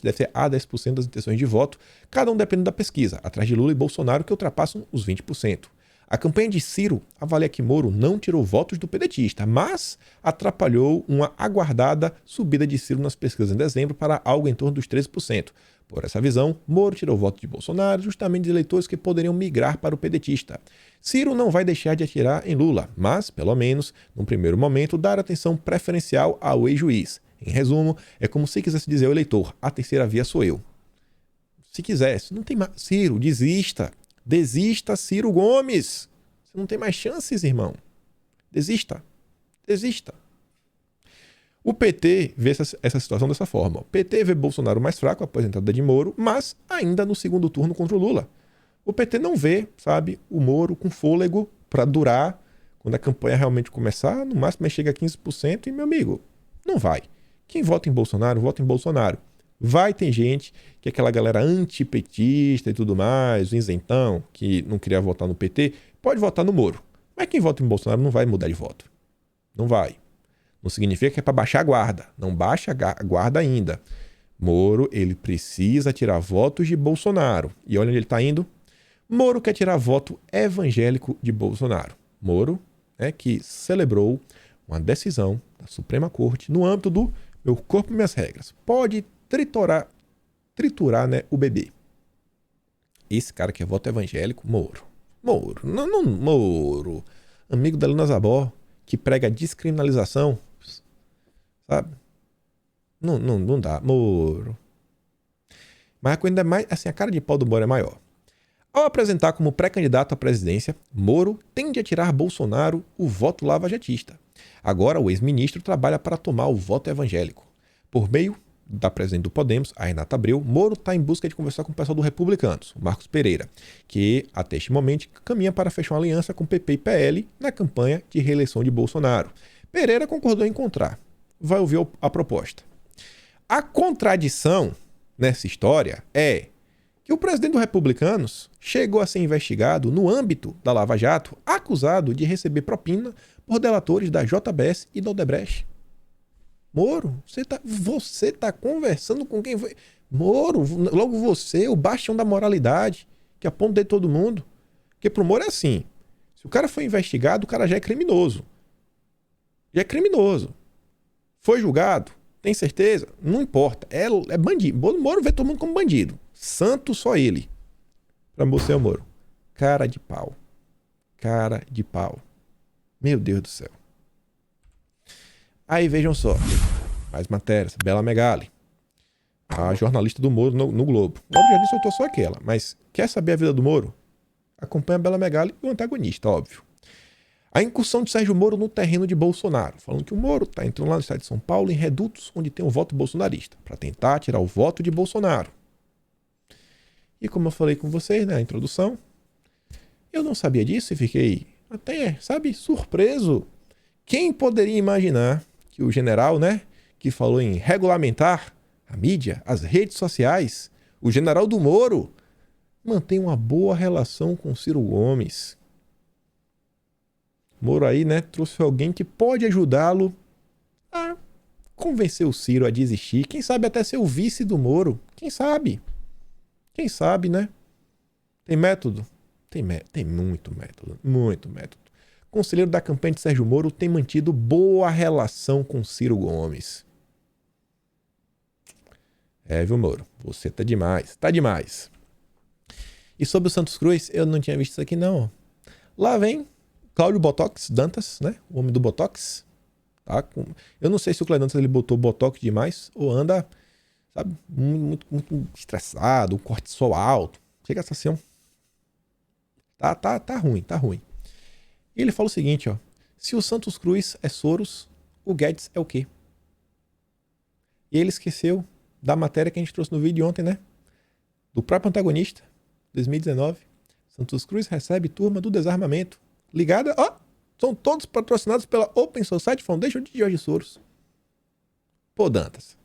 deve ser a 10% das intenções de voto, cada um dependendo da pesquisa, atrás de Lula e Bolsonaro, que ultrapassam os 20%. A campanha de Ciro avalia que Moro não tirou votos do pedetista, mas atrapalhou uma aguardada subida de Ciro nas pesquisas em dezembro para algo em torno dos 13%. Por essa visão, Moro tirou voto de Bolsonaro justamente de eleitores que poderiam migrar para o pedetista. Ciro não vai deixar de atirar em Lula, mas, pelo menos, num primeiro momento, dar atenção preferencial ao ex-juiz. Em resumo, é como se quisesse dizer ao eleitor, a terceira via sou eu. Se quisesse, não tem mais. Ciro, desista. Desista, Ciro Gomes. Você não tem mais chances, irmão. Desista. Desista. O PT vê essa situação dessa forma. O PT vê Bolsonaro mais fraco após a entrada de Moro, mas ainda no segundo turno contra o Lula. O PT não vê, sabe, o Moro com fôlego para durar quando a campanha realmente começar. No máximo chega a 15% e, meu amigo, não vai. Quem vota em Bolsonaro, vota em Bolsonaro. Vai ter gente que é aquela galera antipetista e tudo mais, o isentão, que não queria votar no PT, pode votar no Moro. Mas quem vota em Bolsonaro não vai mudar de voto. Não vai. Não significa que é para baixar a guarda. Não baixa a guarda ainda. Moro, ele precisa tirar votos de Bolsonaro. E olha onde ele está indo. Moro quer tirar voto evangélico de Bolsonaro. Moro, que celebrou uma decisão da Suprema Corte no âmbito do meu corpo e minhas regras. Pode triturar, o bebê. Esse cara que é voto evangélico, Moro. Moro. Amigo da Lina Zabó, que prega a descriminalização, sabe? Não dá. Moro. Mas a coisa ainda é mais, assim, a cara de pau do Moro é maior. Ao apresentar como pré-candidato à presidência, Moro tende a tirar Bolsonaro o voto lava-jatista. Agora o ex-ministro trabalha para tomar o voto evangélico. Por meio da presidente do Podemos, a Renata Abreu, Moro está em busca de conversar com o pessoal do Republicanos, o Marcos Pereira, que, até este momento, caminha para fechar uma aliança com PP e PL na campanha de reeleição de Bolsonaro. Pereira concordou em encontrar. Vai ouvir a proposta. A contradição nessa história é que o presidente do Republicanos chegou a ser investigado no âmbito da Lava Jato, acusado de receber propina por delatores da JBS e da Odebrecht. Moro, você tá conversando com quem foi? Moro, logo você, o bastião da moralidade, que aponta de todo mundo. Porque pro Moro é assim, se o cara foi investigado, o cara já é criminoso. Já é criminoso. Foi julgado, tem certeza? Não importa, é bandido. Moro vê todo mundo como bandido. Santo só ele. Pra você, o Moro. Cara de pau. Cara de pau. Meu Deus do céu. Aí vejam só, mais matérias, Bela Megali, a jornalista do Moro no Globo. O Globo já disse, soltou só aquela, mas quer saber a vida do Moro? Acompanha a Bela Megali e o antagonista, óbvio. A incursão de Sérgio Moro no terreno de Bolsonaro, falando que o Moro está entrando lá no estado de São Paulo em redutos onde tem um voto bolsonarista, para tentar tirar o voto de Bolsonaro. E como eu falei com vocês na introdução, eu não sabia disso e fiquei até, sabe, surpreso. Quem poderia imaginar que o general, que falou em regulamentar a mídia, as redes sociais, o general do Moro, mantém uma boa relação com Ciro Gomes. Moro aí, trouxe alguém que pode ajudá-lo a convencer o Ciro a desistir. Quem sabe até ser o vice do Moro. Quem sabe? Quem sabe, Tem método? Tem muito método. Muito método. Conselheiro da campanha de Sérgio Moro tem mantido boa relação com Ciro Gomes. Viu, Moro? Você tá demais. Tá demais. E sobre o Santos Cruz, eu não tinha visto isso aqui, não. Lá vem Cláudio Botox Dantas, o homem do Botox. Tá? Eu não sei se o Cláudio Dantas ele botou Botox demais ou anda, sabe, muito estressado, um cortisol alto. Chega a estação. Tá ruim. E ele fala o seguinte, se o Santos Cruz é Soros, o Guedes é o quê? E ele esqueceu da matéria que a gente trouxe no vídeo de ontem, do próprio antagonista, 2019. Santos Cruz recebe turma do desarmamento. Ligada, são todos patrocinados pela Open Society Foundation de Jorge Soros. Pô, Dantas,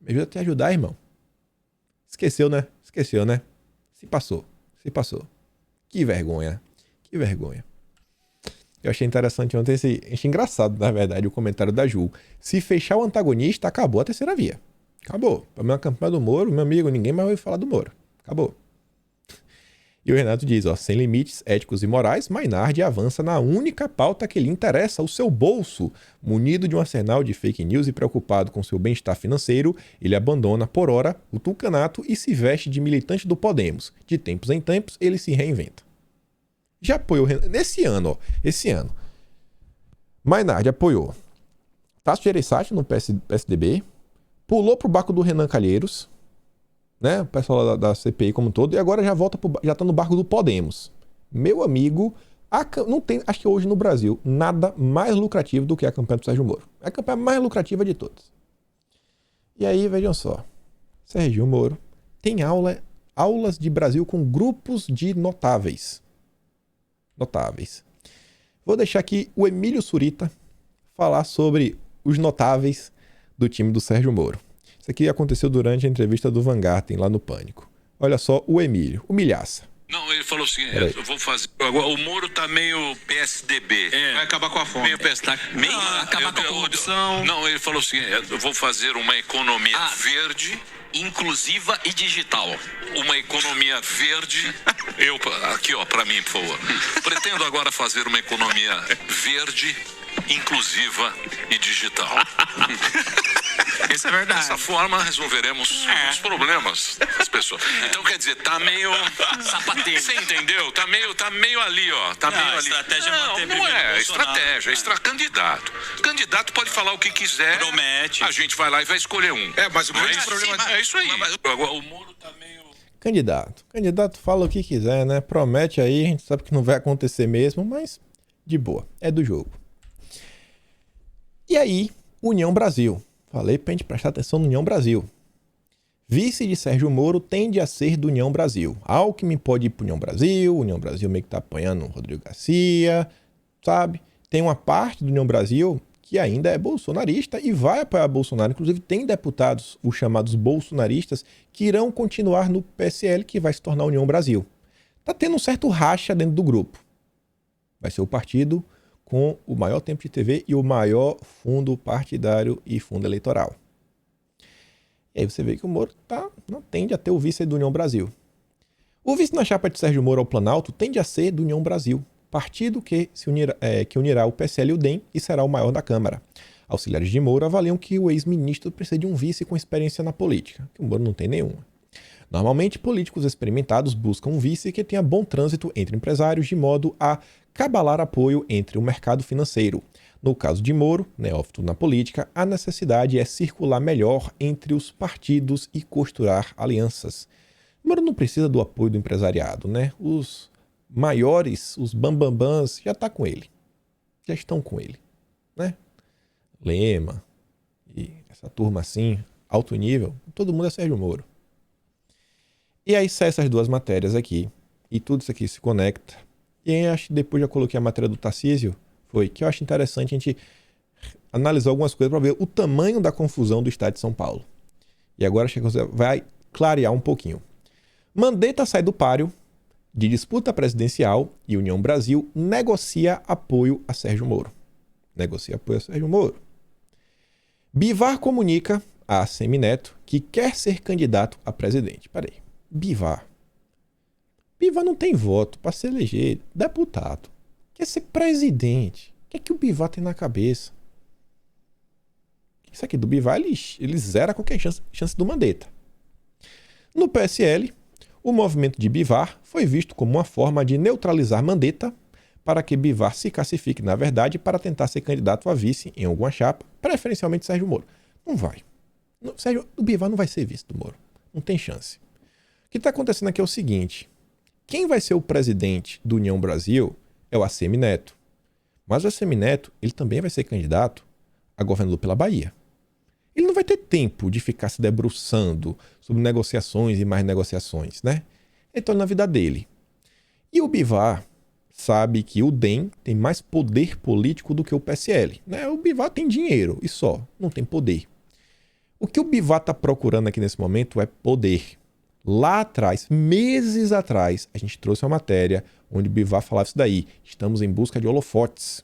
me ajuda a te ajudar, irmão. Esqueceu, Se passou. Que vergonha. Eu achei interessante ontem achei engraçado, na verdade, o comentário da Ju. Se fechar o antagonista, acabou a terceira via. Acabou. Pra mim, a campanha do Moro, meu amigo, ninguém mais vai falar do Moro. Acabou. E o Renato diz, ó, sem limites éticos e morais, Maynard avança na única pauta que lhe interessa, o seu bolso. Munido de um arsenal de fake news e preocupado com seu bem-estar financeiro, ele abandona, por hora, o tucanato e se veste de militante do Podemos. De tempos em tempos, ele se reinventa. Já apoiou... Nesse ano, Maynard apoiou Tasso Gereissati no PSDB, pulou pro barco do Renan Calheiros, né, o pessoal da CPI como um todo, e agora já tá no barco do Podemos. Meu amigo, não tem, acho que hoje no Brasil, nada mais lucrativo do que a campanha do Sérgio Moro. É a campanha mais lucrativa de todas. E aí, vejam só, Sérgio Moro tem aulas de Brasil com grupos de notáveis. Vou deixar aqui o Emílio Surita falar sobre os notáveis do time do Sérgio Moro. Isso aqui aconteceu durante a entrevista do Van Garten lá no Pânico. Olha só o Emílio, o milhaça. Não, ele falou assim, eu vou fazer... Agora, o Moro tá meio PSDB. Vai acabar com a fome. Meio PSDB. Acabar com a corrupção. Não, ele falou assim, eu vou fazer uma economia verde... Inclusiva e digital. Uma economia verde. Aqui, ó, pra mim, por favor. Pretendo agora fazer uma economia verde, inclusiva e digital. Isso é verdade. Dessa forma, resolveremos os problemas das pessoas. Então, quer dizer, tá meio... Sapateiro. Você entendeu? Tá meio ali, ó. Tá meio ali. Estratégia Não é estratégia. Candidato. Candidato pode falar o que quiser. Promete. A gente vai lá e vai escolher um. Mas o grande problema... É isso aí. Agora, o Moro tá meio... Candidato fala o que quiser, né? Promete aí, a gente sabe que não vai acontecer mesmo, mas de boa. É do jogo. E aí, União Brasil. Falei pra gente prestar atenção no União Brasil. Vice de Sérgio Moro tende a ser do União Brasil. Alckmin pode ir pro União Brasil meio que tá apanhando o Rodrigo Garcia, sabe? Tem uma parte do União Brasil que ainda é bolsonarista e vai apoiar Bolsonaro. Inclusive tem deputados, os chamados bolsonaristas, que irão continuar no PSL, que vai se tornar União Brasil. Tá tendo um certo racha dentro do grupo. Vai ser o partido com o maior tempo de TV e o maior fundo partidário e fundo eleitoral. E aí você vê que o Moro não tende a ter o vice do União Brasil. O vice na chapa de Sérgio Moro ao Planalto tende a ser do União Brasil, partido que unirá o PSL e o DEM e será o maior da Câmara. Auxiliares de Moro avaliam que o ex-ministro precisa de um vice com experiência na política, que o Moro não tem nenhuma. Normalmente, políticos experimentados buscam um vice que tenha bom trânsito entre empresários de modo a cabalar apoio entre o mercado financeiro. No caso de Moro, neófito na política, a necessidade é circular melhor entre os partidos e costurar alianças. Moro não precisa do apoio do empresariado, né? Os maiores, os bambambãs, já tá com ele. Já estão com ele, né? Lema e essa turma assim, alto nível, todo mundo é Sérgio Moro. E aí sai essas duas matérias aqui, e tudo isso aqui se conecta. E aí acho que depois já coloquei a matéria do Tarcísio, que eu acho interessante a gente analisar algumas coisas para ver o tamanho da confusão do estado de São Paulo. E agora acho que você vai clarear um pouquinho. Mandetta sai do páreo de disputa presidencial e União Brasil negocia apoio a Sérgio Moro. Bivar comunica a Semineto que quer ser candidato a presidente. Peraí, Bivar não tem voto para se eleger deputado. Quer ser presidente. O que o Bivar tem na cabeça? Isso aqui do Bivar, ele zera qualquer chance do Mandetta. No PSL, o movimento de Bivar foi visto como uma forma de neutralizar Mandetta para que Bivar se classifique, na verdade, para tentar ser candidato a vice em alguma chapa, preferencialmente Sérgio Moro. Não vai. O Bivar não vai ser vice do Moro. Não tem chance. O que está acontecendo aqui é o seguinte. Quem vai ser o presidente do União Brasil é o ACM Neto. Mas o ACM Neto, ele também vai ser candidato a governador pela Bahia. Ele não vai ter tempo de ficar se debruçando sobre negociações e mais negociações, né? Ele está na vida dele. E o Bivar sabe que o DEM tem mais poder político do que o PSL, né? O Bivar tem dinheiro e só, não tem poder. O que o Bivar está procurando aqui nesse momento é poder. Lá atrás, meses atrás, a gente trouxe uma matéria onde o Bivar falava isso daí. Estamos em busca de holofotes.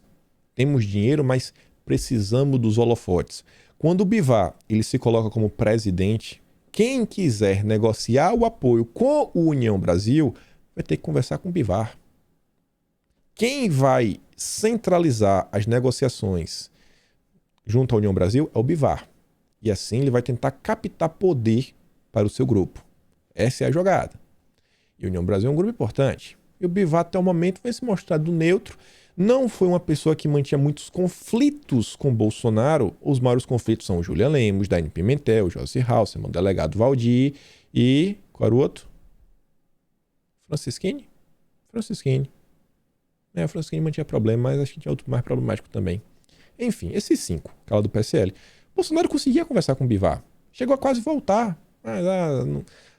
Temos dinheiro, mas precisamos dos holofotes. Quando o Bivar ele se coloca como presidente, quem quiser negociar o apoio com o União Brasil vai ter que conversar com o Bivar. Quem vai centralizar as negociações junto à União Brasil é o Bivar. E assim ele vai tentar captar poder para o seu grupo. Essa é a jogada. E a União Brasil é um grupo importante. E o Bivar, até o momento, vai se mostrar do neutro. Não foi uma pessoa que mantinha muitos conflitos com Bolsonaro. Os maiores conflitos são o Julian Lemos, Daine Pimentel, o Josi Halsemann, o delegado Valdir e... qual era o outro? Francisquini? Francisquini. O Francisquini mantinha problema, mas acho que tinha outro mais problemático também. Enfim, esses 5, aquela do PSL. Bolsonaro conseguia conversar com o Bivar. Chegou a quase voltar. Mas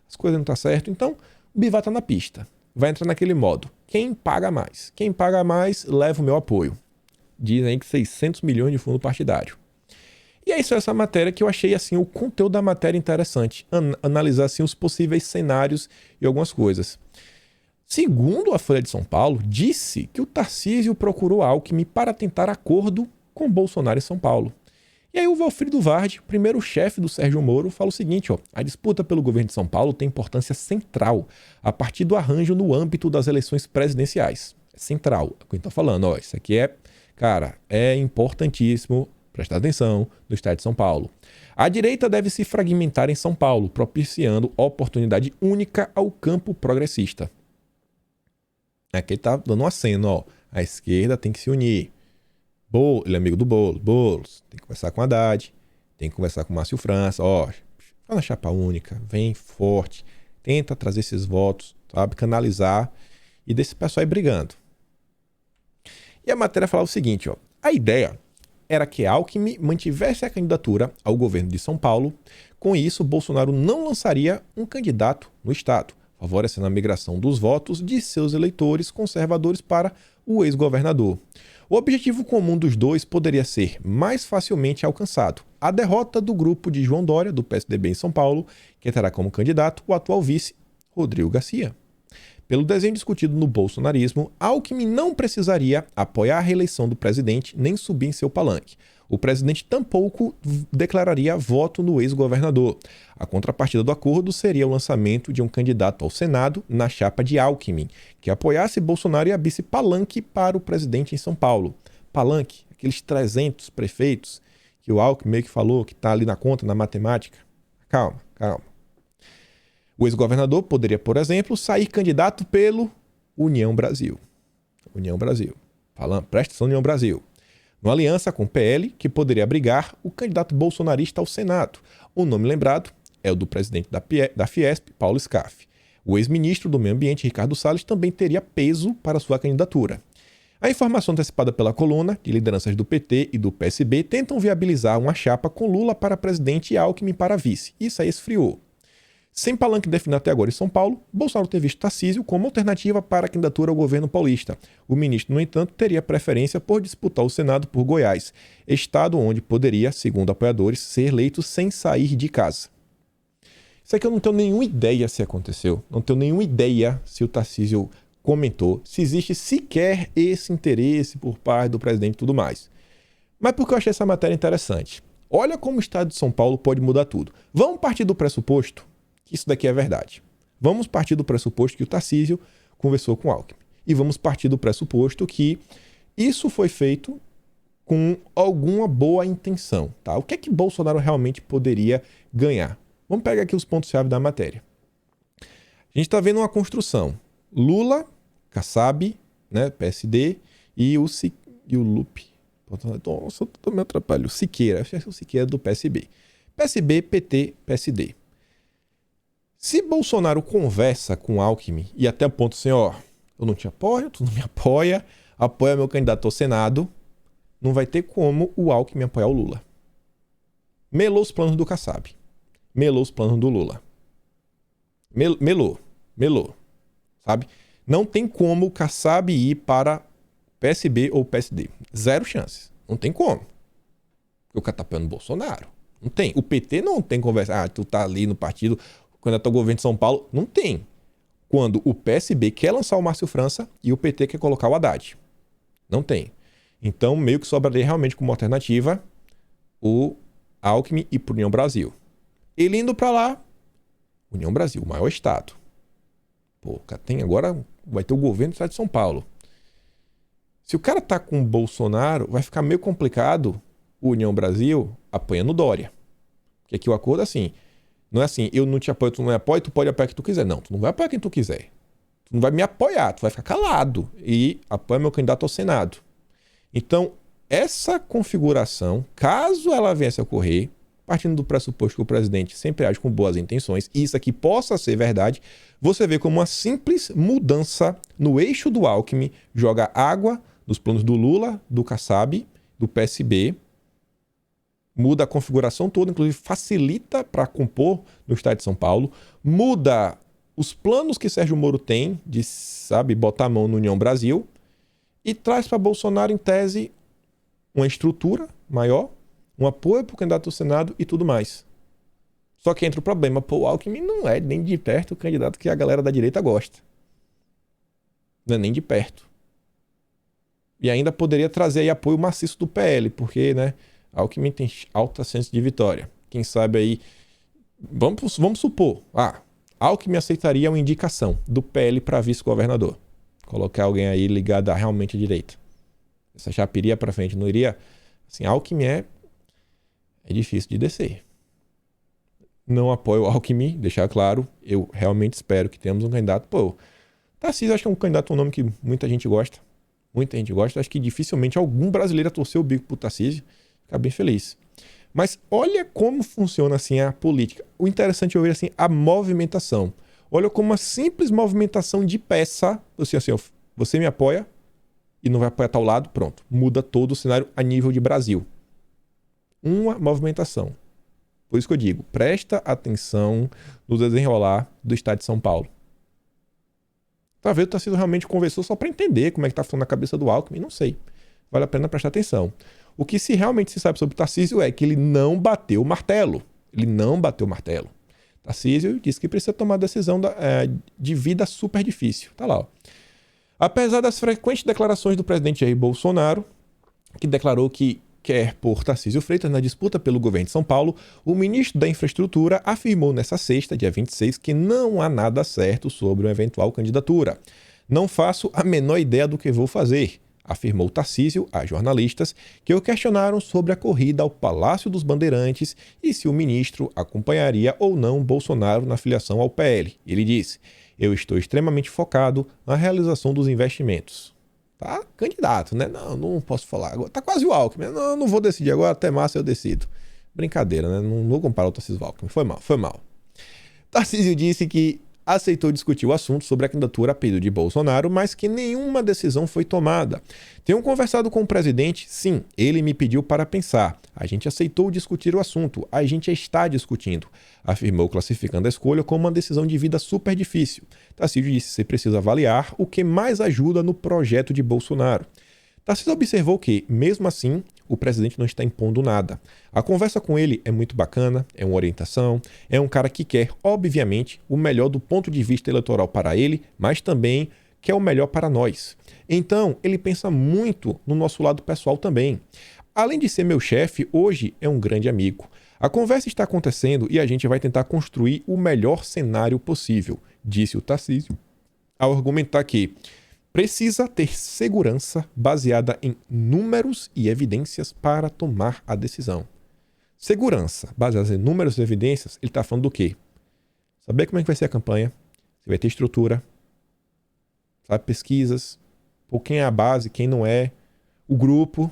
as coisas não estão certas. Então, o Bivar está na pista. Vai entrar naquele modo. Quem paga mais? Quem paga mais leva o meu apoio. Dizem aí que 600 milhões de fundo partidário. E é isso, essa matéria que eu achei assim, o conteúdo da matéria interessante. Analisar assim, os possíveis cenários e algumas coisas. Segundo a Folha de São Paulo, disse que o Tarcísio procurou Alckmin para tentar acordo com Bolsonaro em São Paulo. E aí o Valfrido Vardi, primeiro chefe do Sérgio Moro, fala o seguinte, a disputa pelo governo de São Paulo tem importância central a partir do arranjo no âmbito das eleições presidenciais. É central, é o que a gente está falando, isso aqui é importantíssimo, prestar atenção, no estado de São Paulo. A direita deve se fragmentar em São Paulo, propiciando oportunidade única ao campo progressista. Aqui ele está dando um aceno, a esquerda tem que se unir. Ele é amigo do Boulos, tem que conversar com Haddad, tem que conversar com Márcio França, faz na chapa única, vem forte, tenta trazer esses votos, sabe, canalizar e desse pessoal aí brigando. E a matéria fala o seguinte, a ideia era que Alckmin mantivesse a candidatura ao governo de São Paulo, com isso Bolsonaro não lançaria um candidato no estado, favorecendo a migração dos votos de seus eleitores conservadores para o ex-governador. O objetivo comum dos dois poderia ser mais facilmente alcançado: a derrota do grupo de João Dória, do PSDB em São Paulo, que terá como candidato o atual vice, Rodrigo Garcia. Pelo desenho discutido no bolsonarismo, Alckmin não precisaria apoiar a reeleição do presidente nem subir em seu palanque. O presidente tampouco declararia voto no ex-governador. A contrapartida do acordo seria o lançamento de um candidato ao Senado na chapa de Alckmin, que apoiasse Bolsonaro e abrisse palanque para o presidente em São Paulo. Palanque, aqueles 300 prefeitos que o Alckmin meio que falou que está ali na conta, na matemática. Calma. O ex-governador poderia, por exemplo, sair candidato pelo União Brasil. Presta atenção, União Brasil. Numa aliança com o PL, que poderia abrigar o candidato bolsonarista ao Senado. O nome lembrado é o do presidente da Fiesp, Paulo Scaff. O ex-ministro do Meio Ambiente, Ricardo Salles, também teria peso para sua candidatura. A informação antecipada pela coluna, de lideranças do PT e do PSB, tentam viabilizar uma chapa com Lula para presidente e Alckmin para vice. Isso aí esfriou. Sem palanque definido até agora em São Paulo, Bolsonaro tem visto Tarcísio como alternativa para a candidatura ao governo paulista. O ministro, no entanto, teria preferência por disputar o Senado por Goiás, estado onde poderia, segundo apoiadores, ser eleito sem sair de casa. Isso aqui eu não tenho nenhuma ideia se aconteceu, não tenho nenhuma ideia se o Tarcísio comentou, se existe sequer esse interesse por parte do presidente e tudo mais. Mas porque eu achei essa matéria interessante. Olha como o estado de São Paulo pode mudar tudo. Vamos partir do pressuposto que isso daqui é verdade. Vamos partir do pressuposto que o Tarcísio conversou com o Alckmin. E vamos partir do pressuposto que isso foi feito com alguma boa intenção. Tá? O que é que Bolsonaro realmente poderia ganhar? Vamos pegar aqui os pontos-chave da matéria. A gente está vendo uma construção. Lula, Kassab, né, PSD, e o Lupe. Nossa, eu tô me atrapalhando. Siqueira, acho que é o Siqueira do PSB. PSB, PT, PSD. Se Bolsonaro conversa com Alckmin e até o ponto assim, eu não te apoio, tu não me apoia meu candidato ao Senado, não vai ter como o Alckmin apoiar o Lula. Melou os planos do Kassab. Melou os planos do Lula. Melou. Sabe? Não tem como o Kassab ir para PSB ou PSD. Zero chances. Não tem como. Porque o cara tá apoiando o Bolsonaro. Não tem. O PT não tem conversa. Tu tá ali no partido, quando é o governo de São Paulo. Não tem. Quando o PSB quer lançar o Márcio França e o PT quer colocar o Haddad. Não tem. Então, meio que sobraria realmente como alternativa o Alckmin e pro União Brasil. Ele indo para lá, União Brasil, o maior estado. Pô, cara, agora vai ter o governo do estado de São Paulo. Se o cara tá com o Bolsonaro, vai ficar meio complicado o União Brasil apoiando o Dória. Porque aqui o acordo é assim, não é assim, eu não te apoio, tu não me apoia, tu pode apoiar quem tu quiser. Não, tu não vai apoiar quem tu quiser. Tu não vai me apoiar, tu vai ficar calado e apoia meu candidato ao Senado. Então, essa configuração, caso ela venha a ocorrer, partindo do pressuposto que o presidente sempre age com boas intenções, e isso aqui possa ser verdade, você vê como uma simples mudança no eixo do Alckmin joga água nos planos do Lula, do Kassab, do PSB, muda a configuração toda, inclusive facilita para compor no estado de São Paulo, muda os planos que Sérgio Moro tem de, botar a mão no União Brasil e traz para Bolsonaro, em tese, uma estrutura maior, um apoio para o candidato ao Senado e tudo mais. Só que entra o problema, o Alckmin não é nem de perto o candidato que a galera da direita gosta. Não é nem de perto. E ainda poderia trazer aí apoio maciço do PL, porque, né, Alckmin tem alta chance de vitória. Quem sabe aí, vamos supor, Alckmin aceitaria uma indicação do PL para vice-governador. Colocar alguém aí ligado a realmente à direita. Essa chapa iria para frente, não iria? Assim, Alckmin é difícil de descer. Não apoio o Alckmin, deixar claro. Eu realmente espero que tenhamos um candidato. Tarcísio acho que é um candidato, um nome que muita gente gosta. Muita gente gosta. Acho que dificilmente algum brasileiro torceu o bico pro Tarcísio. Ficar bem feliz. Mas olha como funciona assim a política. O interessante é ver assim, a movimentação. Olha como uma simples movimentação de peça. Você me apoia e não vai apoiar tal lado, pronto. Muda todo o cenário a nível de Brasil. Uma movimentação. Por isso que eu digo, presta atenção no desenrolar do estado de São Paulo. Talvez o Tarcísio realmente conversou só para entender como é que está falando na cabeça do Alckmin, não sei. Vale a pena prestar atenção. O que realmente se sabe sobre o Tarcísio é que ele não bateu o martelo. Ele não bateu o martelo. Tarcísio disse que precisa tomar decisão de vida super difícil. Tá lá, ó. Apesar das frequentes declarações do presidente Jair Bolsonaro, que declarou que quer pôr Tarcísio Freitas na disputa pelo governo de São Paulo, o ministro da Infraestrutura afirmou nesta sexta, dia 26, que não há nada certo sobre uma eventual candidatura. Não faço a menor ideia do que vou fazer, afirmou Tarcísio a jornalistas que o questionaram sobre a corrida ao Palácio dos Bandeirantes e se o ministro acompanharia ou não Bolsonaro na filiação ao PL. Ele disse: eu estou extremamente focado na realização dos investimentos. Tá candidato, né? Não posso falar agora. Tá quase o Alckmin. Não vou decidir agora, até março eu decido. Brincadeira, né? Não vou comparar o Tarcísio ao Alckmin. Foi mal. Tarcísio disse que aceitou discutir o assunto sobre a candidatura a pedido de Bolsonaro, mas que nenhuma decisão foi tomada. Tenho conversado com o presidente, sim, ele me pediu para pensar. A gente aceitou discutir o assunto, a gente está discutindo, afirmou, classificando a escolha como uma decisão de vida super difícil. Tarcísio disse que você precisa avaliar o que mais ajuda no projeto de Bolsonaro. Tarcísio observou que, mesmo assim, o presidente não está impondo nada. A conversa com ele é muito bacana, é uma orientação, é um cara que quer, obviamente, o melhor do ponto de vista eleitoral para ele, mas também quer o melhor para nós. Então, ele pensa muito no nosso lado pessoal também. Além de ser meu chefe, hoje é um grande amigo. A conversa está acontecendo e a gente vai tentar construir o melhor cenário possível, disse o Tarcísio, ao argumentar que precisa ter segurança baseada em números e evidências para tomar a decisão. Segurança baseada em números e evidências, ele está falando do quê? Saber como é que vai ser a campanha, se vai ter estrutura, sabe, pesquisas, por quem é a base, quem não é, o grupo.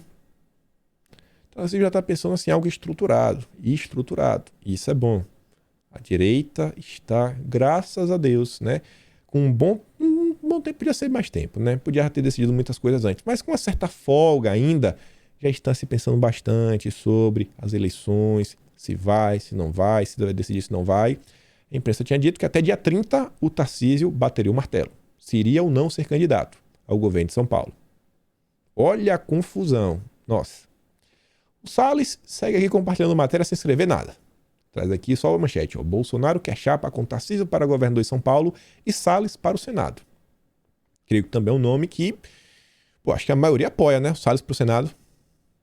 Então você já está pensando assim, algo estruturado. Isso é bom. A direita está, graças a Deus, né, com um bom tempo, podia ser mais tempo, né? Podia ter decidido muitas coisas antes, mas com uma certa folga ainda, já está se pensando bastante sobre as eleições, se vai, se não vai, se vai decidir, se não vai. A imprensa tinha dito que até dia 30 o Tarcísio bateria o martelo, se iria ou não ser candidato ao governo de São Paulo. Olha a confusão. Nossa. O Salles segue aqui compartilhando matéria sem escrever nada. Traz aqui só a manchete. Bolsonaro quer chapa com Tarcísio para governador de São Paulo e Salles para o Senado. Creio que também é um nome que, acho que a maioria apoia, né? O Salles para o Senado.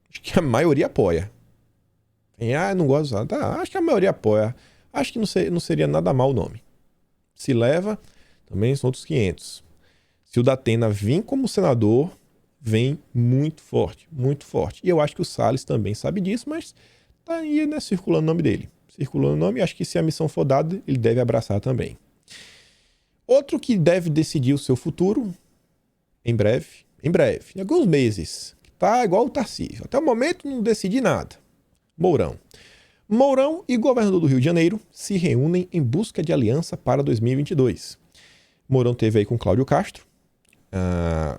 Acho que a maioria apoia. Não gosto do Salles. Tá, acho que a maioria apoia. Acho que não seria nada mal o nome. Se leva. também são outros 500. Se o Datena vir como senador, vem muito forte, muito forte. E eu acho que o Salles também sabe disso, mas tá aí, né, circulando o nome dele. Circulando o nome, e acho que se a missão for dada, ele deve abraçar também. Outro que deve decidir o seu futuro, em breve, em alguns meses, tá igual o Tarcísio. Até o momento não decidi nada. Mourão. Mourão e governador do Rio de Janeiro se reúnem em busca de aliança para 2022. Mourão teve aí com Cláudio Castro,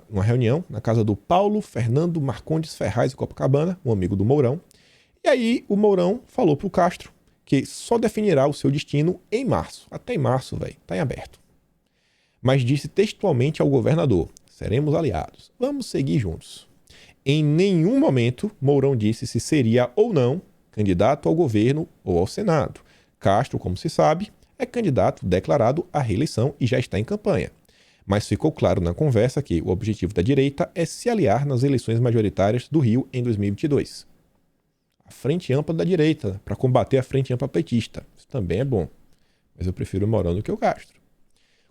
uma reunião na casa do Paulo Fernando Marcondes Ferraz, em Copacabana, um amigo do Mourão. E aí o Mourão falou pro Castro que só definirá o seu destino em março. Até em março, velho, tá em aberto. Mas disse textualmente ao governador: seremos aliados, vamos seguir juntos. Em nenhum momento Mourão disse se seria ou não candidato ao governo ou ao Senado. Castro, como se sabe, é candidato declarado à reeleição e já está em campanha. Mas ficou claro na conversa que o objetivo da direita é se aliar nas eleições majoritárias do Rio em 2022. A frente ampla da direita, para combater a frente ampla petista. Isso também é bom. Mas eu prefiro o Mourão do que o Castro.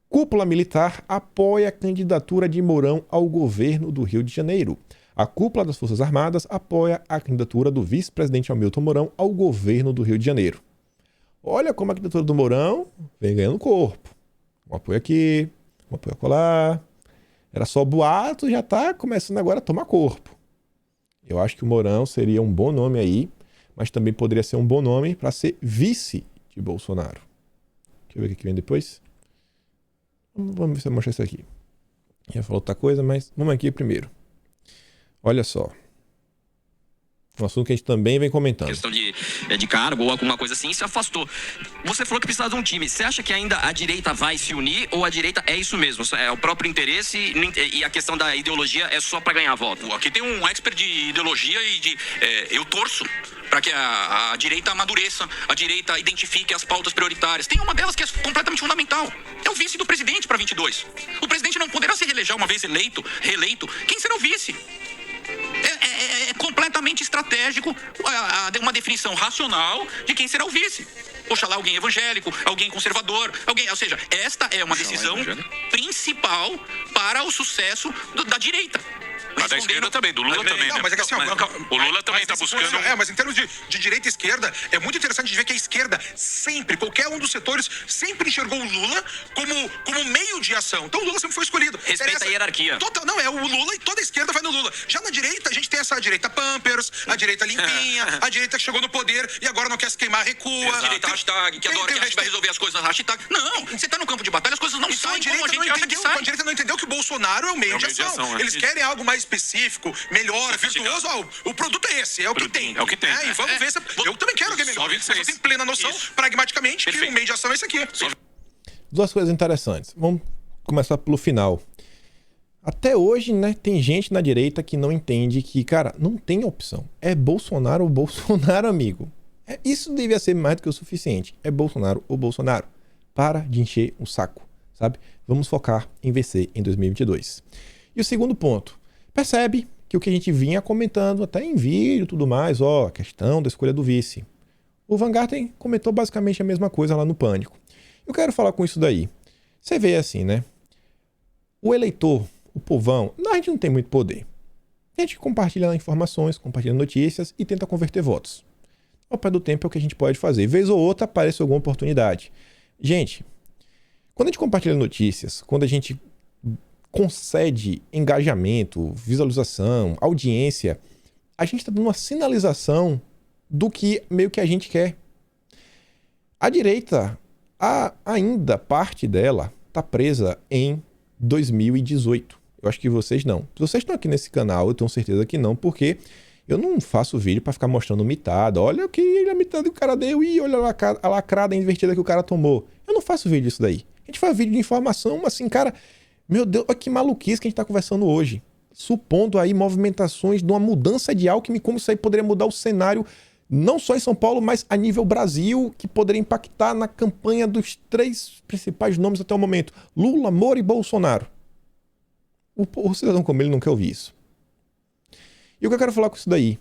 Cúpula militar apoia a candidatura de Mourão ao governo do Rio de Janeiro. A cúpula das Forças Armadas apoia a candidatura do vice-presidente Hamilton Mourão ao governo do Rio de Janeiro. Olha como a candidatura do Mourão vem ganhando corpo. Um apoio aqui, um apoio acolá. Era só boato, já está começando agora a tomar corpo. Eu acho que o Mourão seria um bom nome aí, mas também poderia ser um bom nome para ser vice de Bolsonaro. Deixa eu ver o que vem depois. Vamos ver se eu mostro isso aqui. Já falou outra coisa, mas vamos aqui primeiro. Olha só. Um assunto que a gente também vem comentando. Questão de cargo ou alguma coisa assim, se afastou. Você falou que precisava de um time. Você acha que ainda a direita vai se unir ou a direita é isso mesmo? É o próprio interesse e a questão da ideologia é só para ganhar voto? Aqui tem um expert de ideologia e eu torço para que a direita amadureça, a direita identifique as pautas prioritárias. Tem uma delas que é completamente fundamental. É o vice do presidente para 22. O presidente não poderá se reeleger uma vez reeleito. Quem será o vice? É completamente estratégico uma definição racional de quem será o vice. Oxalá alguém evangélico, alguém conservador, ou seja, esta é uma decisão principal para o sucesso da direita. Mas da esquerda também, do Lula também. Não, né? mas é que assim, O Lula também está buscando. Mas em termos de direita e esquerda, é muito interessante de ver que a esquerda sempre, qualquer um dos setores, sempre enxergou o Lula como meio de ação. Então o Lula sempre foi escolhido. Respeita a hierarquia. Não, é o Lula e toda a esquerda vai no Lula. Já na direita, a gente tem essa direita Pampers, a direita limpinha, a direita que chegou no poder e agora não quer se queimar, recua. A direita hashtag, que adora que a gente vai resolver as coisas na hashtag. Não, você tá no campo de batalha, as coisas não Então saem como a gente acha que a saem. direita não entendeu que o Bolsonaro é o meio de ação. Eles querem algo mais específico, melhor, virtuoso. O produto é esse, é o que tem. É o que tem. E vamos ver se... Eu também quero alguém melhor. Mas eu tenho plena noção, pragmaticamente, que o meio de ação é esse aqui. Duas coisas interessantes. Vamos começar pelo final. Até hoje, né, tem gente na direita que não entende que, cara, não tem opção. É Bolsonaro ou Bolsonaro, amigo. Isso devia ser mais do que o suficiente. É Bolsonaro ou Bolsonaro. Para de encher o saco, sabe? Vamos focar em vencer em 2022. E o segundo ponto. Percebe que o que a gente vinha comentando até em vídeo e tudo mais, a questão da escolha do vice. O Van Garten comentou basicamente a mesma coisa lá no Pânico. Eu quero falar com isso daí. Você vê assim, né? O eleitor, o povão, a gente não tem muito poder. A gente compartilha informações, compartilha notícias e tenta converter votos. Ao pé do tempo é o que a gente pode fazer. Vez ou outra aparece alguma oportunidade. Gente, quando a gente compartilha notícias, quando a gente concede engajamento, visualização, audiência, a gente está dando uma sinalização do que meio que a gente quer. A direita, ainda parte dela, está presa em 2018. Eu acho que vocês não. Se vocês estão aqui nesse canal, eu tenho certeza que não, porque eu não faço vídeo para ficar mostrando mitada. Olha o que a mitada que o cara deu e olha a lacrada invertida que o cara tomou. Eu não faço vídeo disso daí. A gente faz vídeo de informação, assim, cara... Meu Deus, olha que maluquice que a gente está conversando hoje. Supondo aí movimentações de uma mudança de Alckmin, como isso aí poderia mudar o cenário, não só em São Paulo, mas a nível Brasil, que poderia impactar na campanha dos 3 principais nomes até o momento. Lula, Moro e Bolsonaro. O cidadão como ele não quer ouvir isso. E o que eu quero falar com isso daí?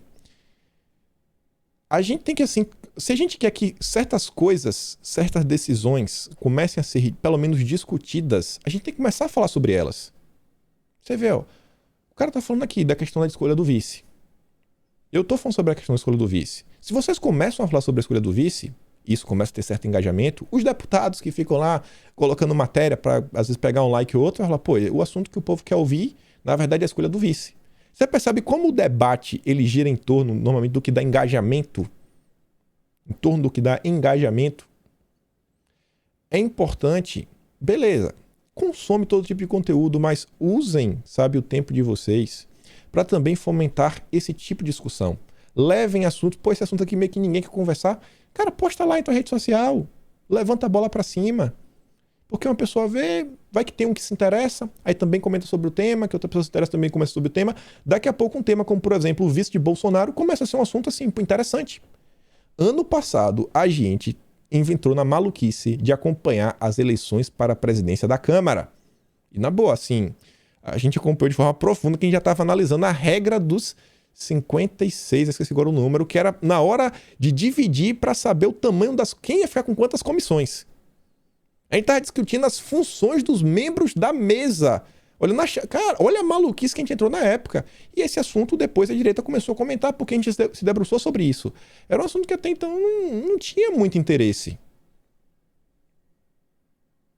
a gente tem que, assim, se a gente quer que certas coisas, certas decisões comecem a ser pelo menos discutidas, a gente tem que começar a falar sobre elas. Você vê, ó, o cara tá falando aqui da questão da escolha do vice. Eu tô falando sobre a questão da escolha do vice. Se vocês começam a falar sobre a escolha do vice, isso começa a ter certo engajamento, os deputados que ficam lá colocando matéria para às vezes pegar um like ou outro, vai falar, pô, o assunto que o povo quer ouvir, na verdade, é a escolha do vice. Você percebe como o debate ele gira em torno, normalmente, do que dá engajamento? Em torno do que dá engajamento? É importante, beleza, consome todo tipo de conteúdo, mas usem, sabe, o tempo de vocês para também fomentar esse tipo de discussão. Levem assuntos, pô, esse assunto aqui meio que ninguém quer conversar. Cara, posta lá em tua rede social, levanta a bola para cima. Porque uma pessoa vê, vai que tem um que se interessa, aí também comenta sobre o tema, que outra pessoa se interessa também comenta sobre o tema. Daqui a pouco um tema como, por exemplo, o vice de Bolsonaro começa a ser um assunto assim, interessante. Ano passado, a gente inventou na maluquice de acompanhar as eleições para a presidência da Câmara. E na boa, assim, a gente acompanhou de forma profunda que a gente já estava analisando a regra dos 56, esqueci agora o número, que era na hora de dividir para saber o tamanho das... quem ia ficar com quantas comissões. A gente estava discutindo as funções dos membros da mesa. Cara, olha a maluquice que a gente entrou na época. E esse assunto depois a direita começou a comentar porque a gente se debruçou sobre isso. Era um assunto que até então não tinha muito interesse.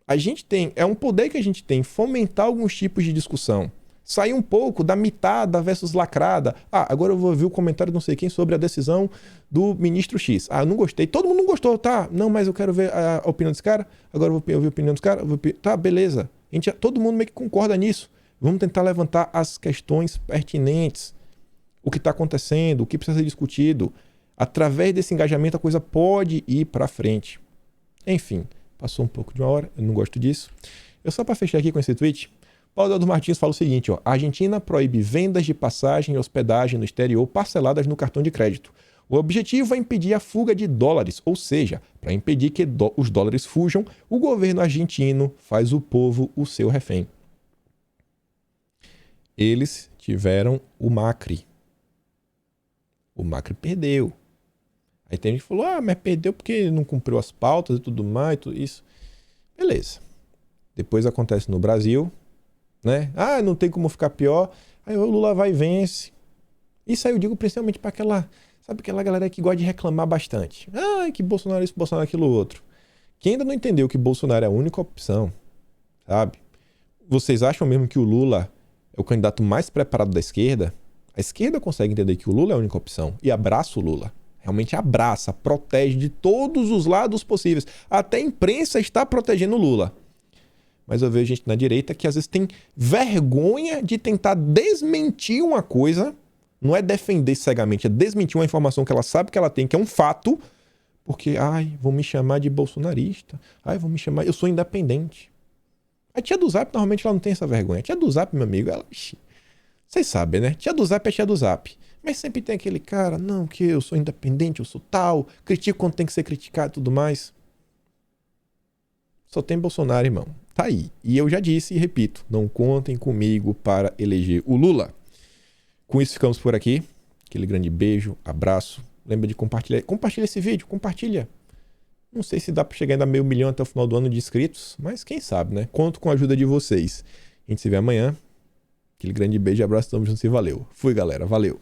A gente tem, é um poder que a gente tem, fomentar alguns tipos de discussão. Sair um pouco da mitada versus lacrada. Ah, agora eu vou ouvir o comentário de não sei quem sobre a decisão do ministro X. Ah, eu não gostei. Todo mundo não gostou, tá? Não, mas eu quero ver a opinião desse cara. Agora eu vou ouvir a opinião desse cara. Tá, beleza. Todo mundo meio que concorda nisso. Vamos tentar levantar as questões pertinentes. O que está acontecendo, o que precisa ser discutido. Através desse engajamento a coisa pode ir para frente. Enfim, passou um pouco de uma hora. Eu não gosto disso. Eu só para fechar aqui com esse tweet... Paulo Eduardo Martins fala o seguinte, ó, a Argentina proíbe vendas de passagem e hospedagem no exterior parceladas no cartão de crédito. O objetivo é impedir a fuga de dólares, ou seja, para impedir que os dólares fujam, o governo argentino faz o povo o seu refém. Eles tiveram o Macri. O Macri perdeu. Aí tem gente que falou, mas perdeu porque não cumpriu as pautas e tudo mais, tudo isso. Beleza. Depois acontece no Brasil... né? Ah, não tem como ficar pior. Aí o Lula vai e vence. Isso aí eu digo principalmente para aquela galera que gosta de reclamar bastante. Ah, que Bolsonaro isso, Bolsonaro aquilo outro. Quem ainda não entendeu que Bolsonaro é a única opção, sabe? Vocês acham mesmo que o Lula é o candidato mais preparado da esquerda? A esquerda consegue entender que o Lula é a única opção e abraça o Lula. Realmente abraça, protege de todos os lados possíveis. Até a imprensa está protegendo o Lula. Mas eu vejo gente na direita que às vezes tem vergonha de tentar desmentir uma coisa, não é defender cegamente, é desmentir uma informação que ela sabe que ela tem, que é um fato, porque, vão me chamar de bolsonarista, vão me chamar, eu sou independente. A tia do Zap, normalmente, ela não tem essa vergonha. A tia do Zap, meu amigo, ela... vocês sabem, né? Tia do Zap é tia do Zap. Mas sempre tem aquele cara, não, que eu sou independente, eu sou tal, critico quando tem que ser criticado e tudo mais. Só tem Bolsonaro, irmão. Tá aí. E eu já disse e repito, não contem comigo para eleger o Lula. Com isso ficamos por aqui. Aquele grande beijo, abraço. Lembra de compartilhar. Compartilha esse vídeo, compartilha. Não sei se dá para chegar ainda a 500 mil até o final do ano de inscritos, mas quem sabe, né? Conto com a ajuda de vocês. A gente se vê amanhã. Aquele grande beijo, abraço, tamo junto e valeu. Fui, galera. Valeu.